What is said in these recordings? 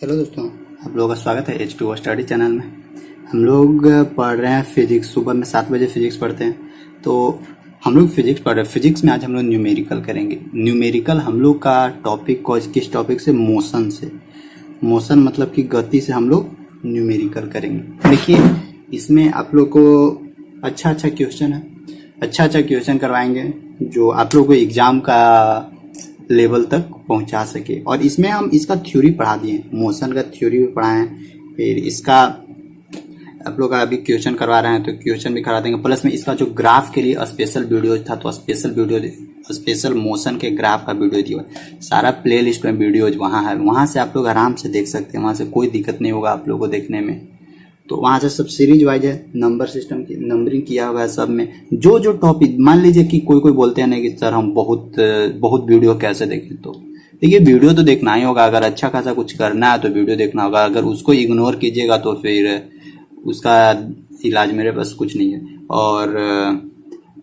Hello दोस्तों, आप लोगों का स्वागत है H2O स्टडी चैनल में। हम लोग पढ़ रहे हैं फिजिक्स। सुबह में 7 बजे फिजिक्स पढ़ते हैं, तो हम लोग फिजिक्स पढ़ रहे हैं। फिजिक्स में आज हम लोग न्यूमेरिकल करेंगे। न्यूमेरिकल हम लोग का टॉपिक किस टॉपिक से? मोशन से। मोशन मतलब कि गति से हम लोग न्यूमेरिकल करेंगे। देखिए, इसमें आप लोग को अच्छा क्वेश्चन है, अच्छा क्वेश्चन करवाएंगे जो आप लोग को एग्जाम का लेवल तक पहुंचा सके। और इसमें हम इसका थ्योरी पढ़ा दिए, मोशन का थ्योरी भी पढ़ाए हैं। फिर इसका आप लोग का अभी क्वेश्चन करवा रहे हैं तो क्वेश्चन भी करा देंगे। प्लस में इसका जो ग्राफ के लिए स्पेशल वीडियो था, तो स्पेशल मोशन के ग्राफ का वीडियो दिया, सारा प्ले लिस्ट में वीडियोज वहाँ है। वहाँ से आप लोग आराम से देख सकते हैं, वहाँ से कोई दिक्कत नहीं होगा आप लोग को देखने में। तो वहाँ से सब सीरीज वाइज है, नंबर सिस्टम की नंबरिंग किया हुआ है सब में। जो टॉपिक मान लीजिए कि कोई बोलते हैं ना कि सर हम बहुत वीडियो कैसे देखें, तो देखिए वीडियो तो देखना ही होगा। अगर अच्छा खासा कुछ करना है तो वीडियो देखना होगा। अगर उसको इग्नोर कीजिएगा तो फिर उसका इलाज मेरे पास कुछ नहीं है। और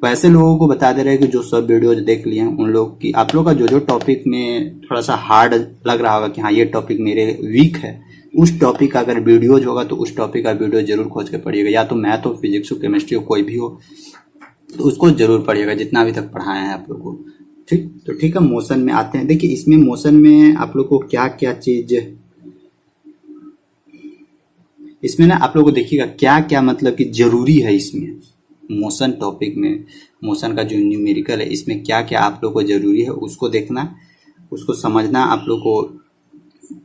वैसे लोगों को बता दे रहे हैं कि जो सब वीडियोज देख लिए हैं उन लोग की, आप लोग का जो टॉपिक में थोड़ा सा हार्ड लग रहा होगा कि हाँ ये टॉपिक मेरे वीक है, उस टॉपिक का अगर वीडियोज होगा तो उस टॉपिक का वीडियो जरूर खोज के पढ़िएगा। या तो मैथ हो, फिजिक्स हो, केमिस्ट्री हो, कोई भी हो, तो उसको जरूर पढ़िएगा जितना अभी तक पढ़ाए हैं आप लोग को। ठीक, तो ठीक है, मोशन में आते हैं। देखिए, इसमें मोशन में आप लोग को क्या क्या चीज, इसमें ना आप लोग को देखिएगा क्या क्या मतलब कि जरूरी है इसमें मोशन टॉपिक में। मोशन का जो न्यूमेरिकल है, इसमें क्या क्या आप लोग को जरूरी है उसको देखना, उसको समझना आप लोग को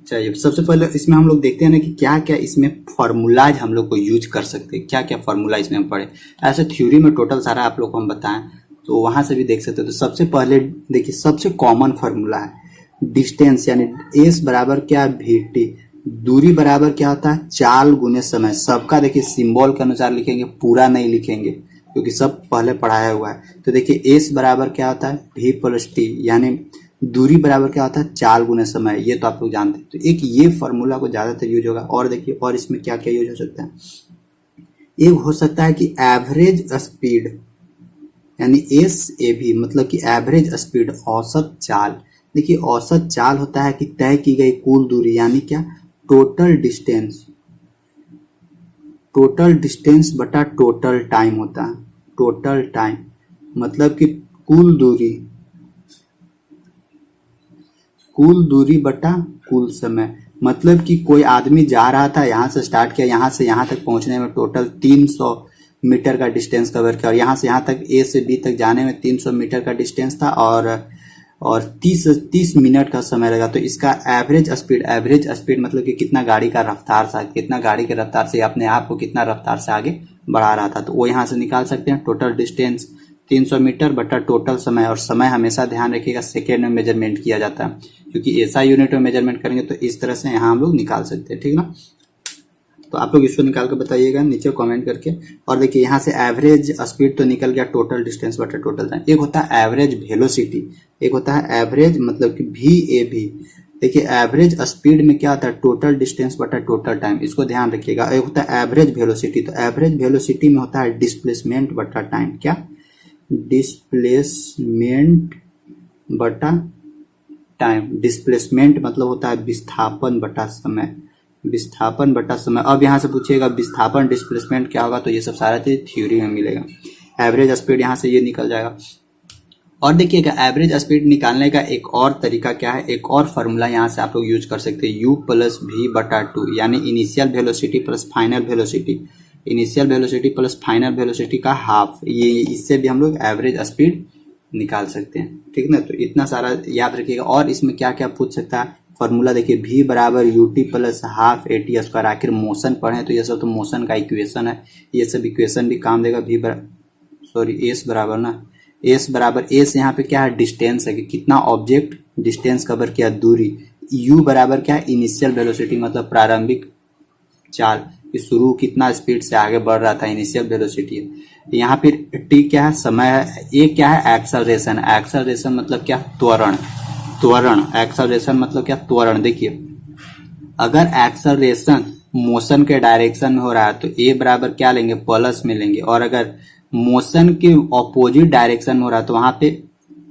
चाहिए। सबसे पहले इसमें हम लोग देखते हैं ना कि क्या क्या इसमें फार्मूलाज हम लोग को यूज कर सकते हैं, क्या क्या फार्मूला इसमें हम पढ़े। ऐसे थ्योरी में टोटल सारा आप लोग को हम बताएं तो वहां से भी देख सकते हैं। तो सबसे पहले देखिए, सबसे कॉमन फार्मूला है डिस्टेंस, यानी एस बराबर क्या, वी टी। दूरी बराबर क्या होता है, चाल गुने समय। सबका देखिए सिंबल के अनुसार लिखेंगे, पूरा नहीं लिखेंगे क्योंकि सब पहले पढ़ाया हुआ है। तो देखिए, एस बराबर क्या होता है, वी प्लस टी, यानी दूरी बराबर क्या होता है, चाल गुने समय। ये तो आप लोग जानते हैं। तो एक ये फॉर्मूला को ज्यादातर यूज होगा। और देखिए, और इसमें क्या क्या यूज हो सकता है, एक हो सकता है कि एवरेज स्पीड, यानी एस ए भी, मतलब कि एवरेज स्पीड, औसत चाल। देखिए, औसत चाल होता है कि तय की गई कुल दूरी, यानी क्या, टोटल डिस्टेंस। टोटल डिस्टेंस बटा टोटल टाइम होता है। टोटल टाइम मतलब कि कुल दूरी बटा कुल समय। मतलब कि कोई आदमी जा रहा था, यहाँ से स्टार्ट किया, यहाँ से यहाँ तक पहुंचने में टोटल 300 मीटर का डिस्टेंस कवर किया, और यहाँ से यहाँ तक ए से बी तक जाने में 300 मीटर का डिस्टेंस था, और 30 मिनट का समय लगा। तो इसका एवरेज स्पीड मतलब कि कितना गाड़ी का रफ्तार था, कितना गाड़ी के रफ्तार से अपने आप को कितना रफ्तार से आगे बढ़ा रहा था, तो वो यहाँ से निकाल सकते हैं। टोटल डिस्टेंस 300 मीटर बटा टोटल समय, और समय हमेशा ध्यान रखिएगा सेकेंड में मेजरमेंट किया जाता है, क्योंकि ऐसा यूनिट में मेजरमेंट करेंगे तो इस तरह से यहाँ हम लोग निकाल सकते हैं। ठीक ना, तो आप लोग इसको निकाल कर बताइएगा नीचे कमेंट करके। और देखिए, यहाँ से एवरेज स्पीड तो निकल गया, टोटल डिस्टेंस बटा टोटल टाइम। एक होता है एवरेज वेलोसिटी, एक होता है एवरेज मतलब कि VAV। देखिए, एवरेज स्पीड में क्या होता है, टोटल डिस्टेंस बटा टोटल टाइम, इसको ध्यान रखिएगा। एक होता है एवरेज वेलोसिटी, तो एवरेज वेलोसिटी में होता है डिस्प्लेसमेंट बटा टाइम। क्या, डिस्प्लेसमेंट बटा टाइम। डिस्प्लेसमेंट मतलब होता है विस्थापन बटा समय, विस्थापन बटा समय। अब यहाँ से पूछिएगा विस्थापन डिस्प्लेसमेंट क्या होगा, तो ये सब सारा चीज थ्योरी में मिलेगा। एवरेज स्पीड यहाँ से ये निकल जाएगा। और देखिएगा, एवरेज स्पीड निकालने का एक और तरीका क्या है, एक और फार्मूला यहाँ से आप लोग यूज कर सकते हैं, U प्लस V बटा 2, यानी initial velocity plus final velocity. Initial velocity plus final velocity का हाफ, ये इससे भी हम लोग एवरेज स्पीड निकाल सकते हैं। ठीक ना, तो इतना सारा याद रखिएगा। और इसमें क्या क्या पूछ सकता है फॉर्मूला, देखिए V बराबर UT plus half AT square. आखिर मोशन पढ़े तो ये सब तो मोशन का इक्वेशन है, ये सब इक्वेशन भी काम देगा। एस बराबर ना, एस बराबर, एस यहाँ पे क्या है, डिस्टेंस है कि कितना ऑब्जेक्ट डिस्टेंस कवर किया, दूरी। U बराबर क्या है, इनिशियल वेलोसिटी मतलब प्रारंभिक चाल, कि शुरू कितना स्पीड से आगे बढ़ रहा था, इनिशियल वेलोसिटी है। यहाँ फिर टी क्या है, समय है। ए क्या है, एक्सेलरेशन। एक्सेलरेशन मतलब क्या, त्वरण। एक्सेलरेशन मतलब क्या, त्वरण। देखिए, अगर एक्सेलरेशन मोशन के डायरेक्शन में हो रहा है तो ए बराबर क्या लेंगे, प्लस में लेंगे। और अगर मोशन के ऑपोजिट डायरेक्शन में हो रहा है तो वहां पे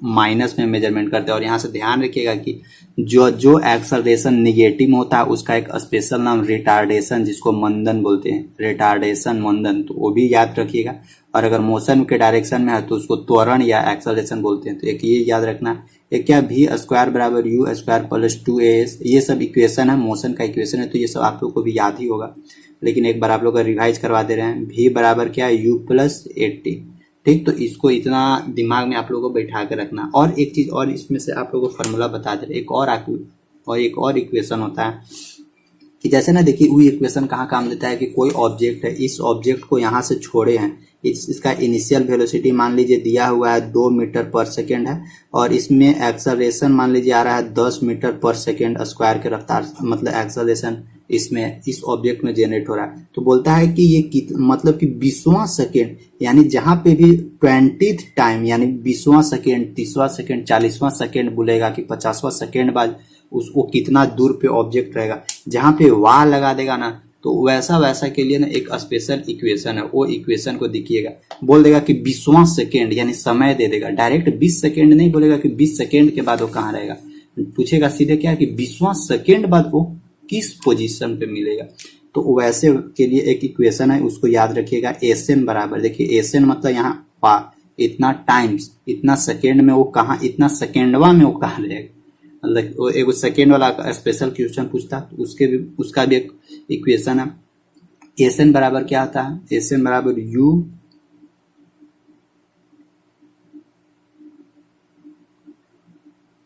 माइनस में मेजरमेंट करते हैं। और यहाँ से ध्यान रखिएगा कि जो जो एक्सलरेशन निगेटिव में होता है उसका एक स्पेशल नाम रिटार्डेशन, जिसको मंदन बोलते हैं, रिटार्डेशन मंदन, तो वो भी याद रखिएगा। और अगर मोशन के डायरेक्शन में है तो उसको त्वरण या एक्सलरेशन बोलते हैं। तो एक ये याद रखना। एक क्या, वी स्क्वायर बराबर यू स्क्वायर प्लस 2as, ये सब इक्वेशन है, मोशन का इक्वेशन है, तो ये सब आप लोग को भी याद ही होगा, लेकिन एक बार आप लोग का रिवाइज करवा दे रहे हैं। वी बराबर क्या है, यू प्लस 80। ठीक, तो इसको इतना दिमाग में आप लोगों को बैठा के रखना। और एक चीज और इसमें से आप लोगों को फॉर्मूला बता दे रहे, एक और इक्वेशन होता है कि जैसे ना देखिए, वो इक्वेशन कहाँ काम देता है कि कोई ऑब्जेक्ट है, इस ऑब्जेक्ट को यहाँ से छोड़े हैं, इसका इनिशियल वेलोसिटी मान लीजिए दिया हुआ है 2 मीटर पर सेकेंड है, और इसमें एक्सेलरेशन मान लीजिए आ रहा है 10 मीटर पर सेकेंड स्क्वायर के रफ्तार, मतलब एक्सेलरेशन इसमें इस ऑब्जेक्ट में जनरेट हो रहा है। तो बोलता है कि ये मतलब कि 20वां सेकेंड, यानी जहां पे भी 20th टाइम, यानी 20वां सेकेंड, 30वां सेकेंड, 40वां सेकेंड बोलेगा कि 50वां सेकेंड बाद उसको कितना दूर पे ऑब्जेक्ट रहेगा, जहां पे वाह लगा देगा ना, तो वैसा वैसा के लिए ना एक स्पेशल इक्वेशन है, वो इक्वेशन को देखिएगा, बोल देगा कि 20वां सेकेंड, यानी समय दे देगा, डायरेक्ट 20 सेकेंड नहीं बोलेगा कि 20 सेकेंड के बाद वो कहाँ रहेगा, पूछेगा सीधे क्या कि 20वां सेकेंड बाद वो किस पोजीशन पे मिलेगा। तो वैसे के लिए एक इक्वेशन है, उसको याद रखिएगा। एसएन बराबर, देखिए एसएन मतलब यहाँ इतना टाइम्स, इतना सेकेंड में वो कहाँ, इतना सेकेंडवा में वो कहाँ रहेगा, मतलब वो एक सेकेंड वाला स्पेशल क्वेश्चन पूछता तो उसका भी एक इक्वेशन है। एसएन बराबर क्या होता है, एसएन बराबर यू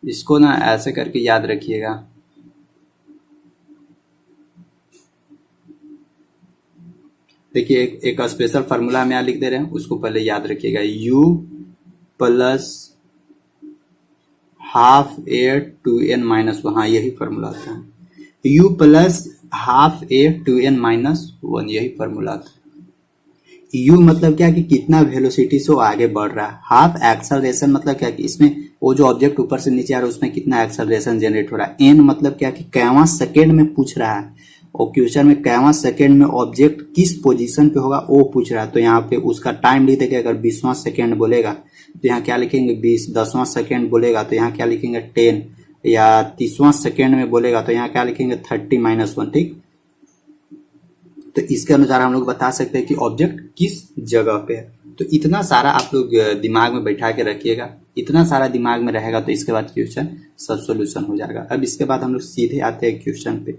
इसको ना ऐसे करके याद रखिएगा, देखिए एक स्पेशल फार्मूला हम यहाँ लिख दे रहे हैं, उसको पहले याद रखिएगा। u plus half a two n minus 1, हाँ यही फार्मूला आता है। u plus half a two n minus 1, यही फार्मूला आता है। u मतलब क्या कि कितना वेलोसिटी से वो आगे बढ़ रहा है। हाफ एक्सेलरेशन मतलब क्या कि इसमें वो जो ऑब्जेक्ट ऊपर से नीचे आ रहा है उसमें कितना एक्सेलरेशन जनरेट हो रहा है। n मतलब क्या कि कैवां सेकेंड में पूछ रहा है, और क्वेश्चन में कैवां सेकेंड में ऑब्जेक्ट किस पोजीशन पे होगा वो पूछ रहा है। तो यहाँ पे उसका टाइम लिख देंगे, अगर 20वां सेकेंड बोलेगा तो यहाँ क्या लिखेंगे 20, 10वां सेकेंड बोलेगा तो यहाँ क्या लिखेंगे 10, या 30वां सेकेंड में बोलेगा तो यहाँ क्या लिखेंगे 30-1। ठीक, तो इसके अनुसार हम लोग बता सकते हैं कि ऑब्जेक्ट किस जगह पे है। तो इतना सारा आप लोग दिमाग में बैठा के रखिएगा, इतना सारा दिमाग में रहेगा तो इसके बाद क्वेश्चन सब सोल्यूशन हो जाएगा। अब इसके बाद हम लोग सीधे आते हैं क्वेश्चन पे,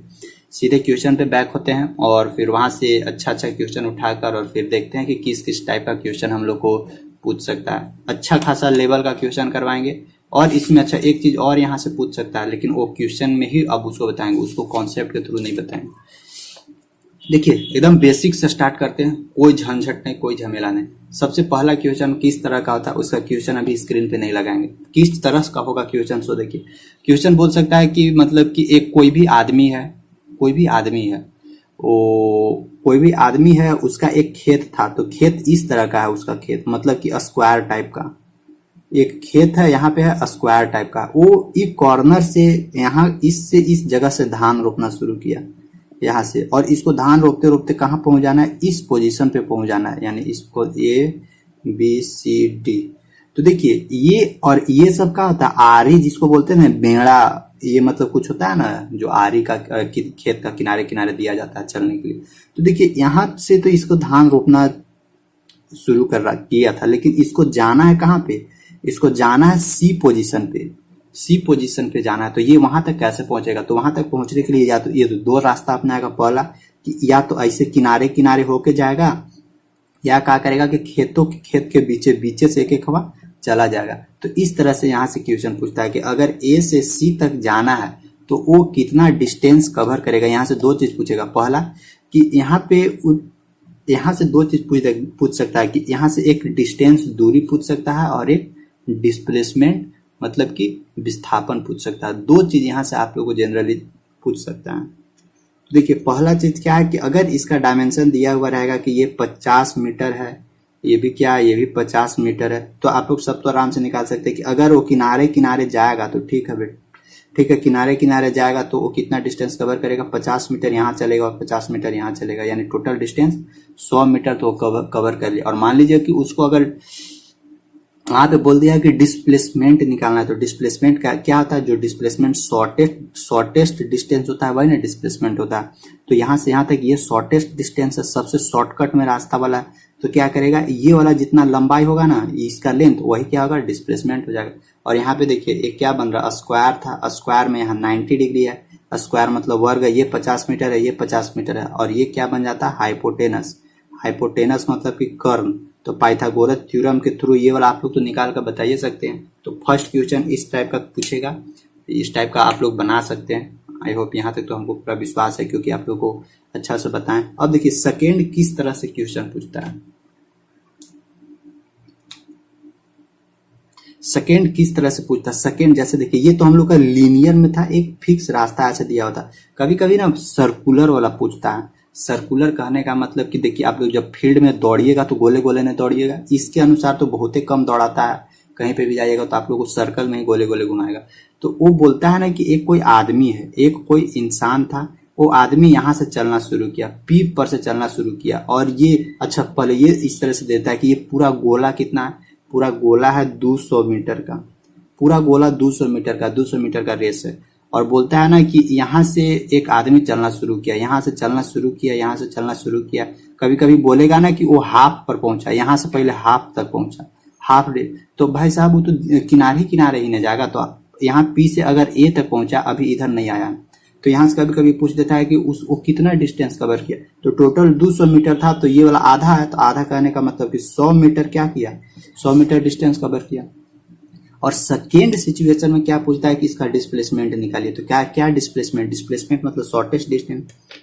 सीधे क्वेश्चन पे बैक होते हैं और फिर वहां से अच्छा क्वेश्चन उठाकर और फिर देखते हैं कि किस किस टाइप का क्वेश्चन हम लोग को पूछ सकता है। अच्छा खासा लेवल का क्वेश्चन करवाएंगे, और इसमें अच्छा एक चीज और यहाँ से पूछ सकता है, लेकिन वो क्वेश्चन में ही अब उसको बताएंगे, उसको कॉन्सेप्ट के थ्रू नहीं बताएंगे। देखिए एकदम बेसिक से स्टार्ट करते हैं, कोई झंझट नहीं, कोई झमेला नहीं। सबसे पहला क्वेश्चन किस तरह का होता है, उसका क्वेश्चन अभी स्क्रीन पे नहीं लगाएंगे, किस तरह का होगा क्वेश्चन। सो देखिए क्वेश्चन बोल सकता है कि मतलब कि एक कोई भी आदमी है, कोई भी आदमी है, उसका एक खेत था, तो खेत इस तरह का है उसका खेत, मतलब कि स्क्वायर टाइप का एक खेत है, यहाँ पे है स्क्वायर टाइप का। वो एक कॉर्नर से यहाँ इससे इस जगह से धान रोपना शुरू किया यहाँ से, और इसको धान रोपते रोपते कहाँ पहुंच जाना है, इस पोजीशन पे पहुंच जाना है, यानी इसको ABCD। तो देखिए ये और ये सब का होता है आरी, जिसको बोलते हैं ना बेड़ा, ये मतलब कुछ होता है ना जो आरी का खेत का किनारे किनारे दिया जाता है चलने के लिए। तो देखिए यहाँ से तो इसको धान रोपना शुरू किया था, लेकिन इसको जाना है कहाँ पे, इसको जाना है सी पोजीशन पे जाना है। तो ये वहां तक कैसे पहुंचेगा, तो वहां तक पहुंचने के लिए या तो ये दो रास्ता अपनाएगा। पहला कि या तो ऐसे किनारे किनारे होके जाएगा, या क्या करेगा कि खेत के बीचे से एक हवा चला जाएगा। तो इस तरह से यहाँ से क्वेश्चन पूछता है कि अगर ए से सी तक जाना है तो वो कितना डिस्टेंस कवर करेगा। यहाँ से दो चीज पूछेगा, पहला कि यहाँ से दो चीज पूछ सकता है कि यहाँ से एक डिस्टेंस दूरी पूछ सकता है, और एक डिस्प्लेसमेंट मतलब कि विस्थापन पूछ सकता है। दो चीज यहाँ से आप लोग को जनरली पूछ सकता है। देखिए पहला चीज क्या है कि अगर इसका डायमेंशन दिया हुआ रहेगा कि ये 50 मीटर है, ये भी क्या है, ये भी 50 मीटर है, तो आप लोग सब तो आराम से निकाल सकते हैं कि अगर वो किनारे किनारे जाएगा तो ठीक है बेटा, ठीक है, किनारे किनारे जाएगा तो वो कितना डिस्टेंस कवर करेगा, 50 मीटर यहाँ चलेगा और 50 मीटर यहाँ चलेगा, यानी टोटल डिस्टेंस 100 मीटर तो कवर कर लिया। और मान लीजिए कि उसको अगर वहां पे बोल दिया कि डिस्प्लेसमेंट निकालना है। तो डिस्प्लेसमेंट का क्या होता है, जो डिस्प्लेसमेंट शॉर्टेस्ट डिस्टेंस होता है वही ना डिस्प्लेसमेंट होता है। तो यहाँ से यहाँ तक ये शॉर्टेस्ट डिस्टेंस है, सबसे शॉर्टकट में रास्ता वाला है। तो क्या करेगा, ये वाला जितना लंबाई होगा ना इसका लेंथ, वही क्या होगा, डिस्प्लेसमेंट हो जाएगा। और यहाँ पे देखिए एक क्या बन रहा है, स्क्वायर था, स्क्वायर में यहाँ 90 डिग्री है, स्क्वायर मतलब वर्ग है, ये 50 मीटर है, ये 50 मीटर है, और ये क्या बन जाता है, हाइपोटेनस। हाइपोटेनस मतलब कि कर्ण। तो पाइथागोरस थ्योरम के थ्रू ये वाला आप लोग तो निकाल कर बताइए सकते हैं। तो फर्स्ट क्वेश्चन इस टाइप का पूछेगा, इस टाइप का आप लोग बना सकते हैं। आई होप यहाँ तक तो हमको पूरा विश्वास है, क्योंकि आप लोग को अच्छा से बताएं। अब देखिए सेकेंड किस तरह से क्वेश्चन पूछता है। सेकेंड किस तरह से पूछता है, सेकेंड जैसे देखिए ये तो हम लोग का लीनियर में था, एक फिक्स रास्ता ऐसे दिया होता। कभी कभी ना सर्कुलर वाला पूछता है। सर्कुलर कहने का मतलब कि देखिए आप लोग जब फील्ड में दौड़िएगा तो गोले गोले में दौड़िएगा, इसके अनुसार तो बहुत ही कम दौड़ाता है। कहीं पे भी जाइएगा तो आप लोग को सर्कल में ही गोले गोले घुमाएगा। तो वो बोलता है ना कि एक कोई आदमी है, एक कोई इंसान था, वो आदमी यहाँ से चलना शुरू किया, पी पर से चलना शुरू किया, और ये अच्छा पहले ये इस तरह से देता है कि ये पूरा गोला कितना है, पूरा गोला है 200 मीटर का, पूरा गोला 200 मीटर का, 200 मीटर का रेस है। और बोलता है ना कि यहाँ से एक आदमी चलना शुरू किया, यहाँ से चलना शुरू किया, यहाँ से चलना शुरू किया। कभी कभी बोलेगा ना कि वो हाफ पर पहुंचा, यहाँ से पहले हाफ तक पहुंचा, हाफ डे। तो भाई साहब वो तो किनारे ही न जाएगा। तो यहाँ पी से अगर ए तक पहुंचा, अभी इधर नहीं आया, तो यहाँ से कभी कभी पूछ देता है कि वो कितना डिस्टेंस कवर किया। तो टोटल 200 मीटर था, तो ये वाला आधा है, तो आधा कहने का मतलब कि 100 मीटर क्या किया, 100 मीटर डिस्टेंस कवर किया। और सेकेंड सिचुएशन में क्या पूछता है कि इसका डिस्प्लेसमेंट निकालिए। तो क्या डिस्प्लेसमेंट, डिस्प्लेसमेंट मतलब शॉर्टेस्ट डिस्टेंस।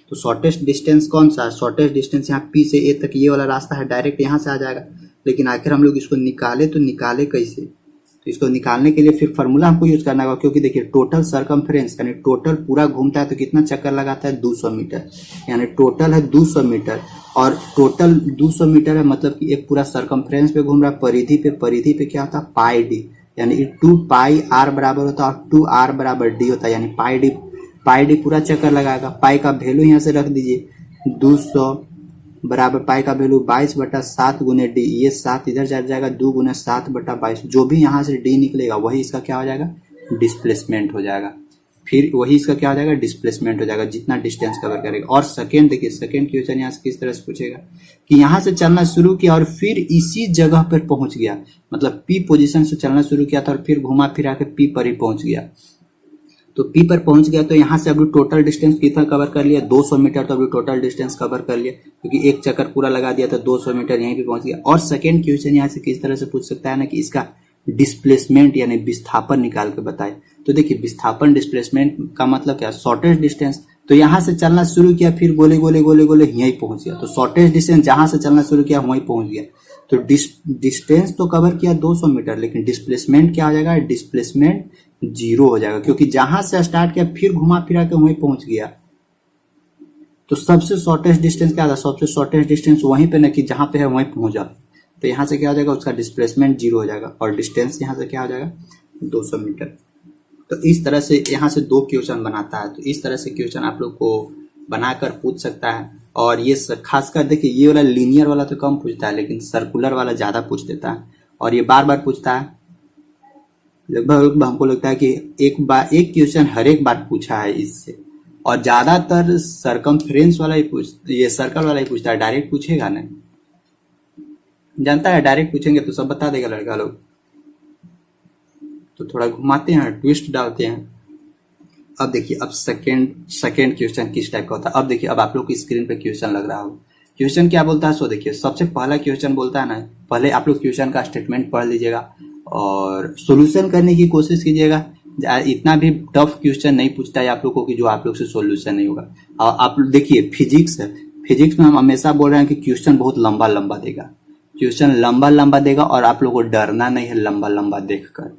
तो शॉर्टेस्ट डिस्टेंस कौन सा है, शॉर्टेस्ट डिस्टेंस यहाँ पी से ए तक ये वाला रास्ता है, डायरेक्ट यहाँ से आ जाएगा। लेकिन आखिर हम लोग इसको निकाले तो निकाले कैसे। तो इसको निकालने के लिए फिर फॉर्मूला हमको यूज करना होगा, क्योंकि देखिए टोटल सरकमफ्रेंस यानी टोटल पूरा घूमता है तो कितना चक्कर लगाता है, 200 मीटर। यानी टोटल है 200 मीटर, और टोटल 200 मीटर है मतलब कि एक पूरा सरकमफ्रेंस पे घूम रहा है, परिधि पे क्या होता है, पाई डी, यानी 2 पाई आर बराबर होता है, और 2 आर बराबर डी होता है, यानी पाई डी पूरा चक्कर लगाएगा। पाई का वैल्यू यहाँ से रख दीजिए, 200 बराबर पाई का वैल्यू 22/7 गुने डी, ये 7 इधर जाएगा, 2 गुने 7/22, जो भी यहाँ से डी निकलेगा वही इसका क्या हो जाएगा, डिस्प्लेसमेंट हो जाएगा। फिर वही इसका क्या हो जाएगा, डिस्प्लेसमेंट हो जाएगा, जितना डिस्टेंस कवर करेगा। और सेकेंड देखिए, सेकेंड क्वेश्चन यहाँ से किस तरह से पूछेगा कि यहाँ से चलना शुरू किया और फिर इसी जगह पर पहुंच गया, मतलब पी पोजीशन से चलना शुरू किया था और फिर घुमा फिरा के पी पर ही पहुंच गया। तो पी पर पहुंच गया, तो यहाँ से अभी टोटल डिस्टेंस कितना कवर कर लिया, 200 मीटर। तो अभी टोटल डिस्टेंस कवर कर लिया, क्योंकि एक चक्कर पूरा लगा दिया था, 200 मीटर यहीं पे पहुंच गया। और सेकेंड क्वेश्चन यहाँ से किस तरह से पूछ सकता है ना कि इसका डिस्प्लेसमेंट यानी विस्थापन निकाल के बताए। तो देखिए विस्थापन डिस्प्लेसमेंट का मतलब क्या, शॉर्टेस्ट डिस्टेंस। तो यहाँ से चलना शुरू किया, फिर गोले गोले गोले गोले यहीं पहुंच गया। तो शॉर्टेस्ट डिस्टेंस जहां से चलना शुरू किया वहीं पहुंच गया। तो डिस्टेंस तो कवर किया 200 मीटर, लेकिन डिस्प्लेसमेंट क्या हो जाएगा, डिस्प्लेसमेंट 0 हो जाएगा, क्योंकि जहां से स्टार्ट किया फिर घुमा फिरा के वहीं पहुंच गया। तो सबसे शॉर्टेस्ट डिस्टेंस क्या था, सबसे शॉर्टेस्ट डिस्टेंस वहीं पे ना कि जहां पे है वहीं पहुंच जाता। तो यहाँ से क्या हो जाएगा, उसका डिस्प्लेसमेंट 0 हो जाएगा, और डिस्टेंस यहाँ से क्या हो जाएगा, 200 मीटर। तो इस तरह से यहाँ से 2 क्वेश्चन बनाता है। तो इस तरह से क्वेश्चन आप लोग को बनाकर पूछ सकता है। और ये खासकर देखिए ये वाला लीनियर वाला तो कम पूछता है, लेकिन सर्कुलर वाला ज्यादा पूछ देता है, और ये बार बार पूछता है। लगभग हमको लगता है कि एक क्वेश्चन हर एक बार पूछा है इससे, और ज्यादातर सरकमफ्रेंस वाला ही ये सर्कल वाला ही पूछता है, डायरेक्ट पूछेगा नहीं, जानता है डायरेक्ट पूछेंगे तो सब बता देगा लड़का लोग। तो थोड़ा घुमाते हैं, ट्विस्ट डालते हैं। अब देखिए, अब सेकेंड क्वेश्चन किस टाइप का होता है। अब देखिए, अब आप लोग की स्क्रीन पे क्वेश्चन लग रहा हो। क्वेश्चन क्या बोलता है, सो देखिए सबसे पहला क्वेश्चन बोलता है ना, पहले आप लोग क्वेश्चन का स्टेटमेंट पढ़ लीजिएगा और सोल्यूशन करने की कोशिश कीजिएगा। इतना भी टफ क्वेश्चन नहीं पूछता है आप लोग को कि जो आप लोग से सोल्यूशन नहीं होगा। आप देखिए फिजिक्स है, फिजिक्स में हम हमेशा बोल रहे हैं कि क्वेश्चन बहुत लंबा लंबा देगा, क्वेश्चन लंबा लंबा देगा, और आप लोग को डरना नहीं है लंबा लंबा देखकर,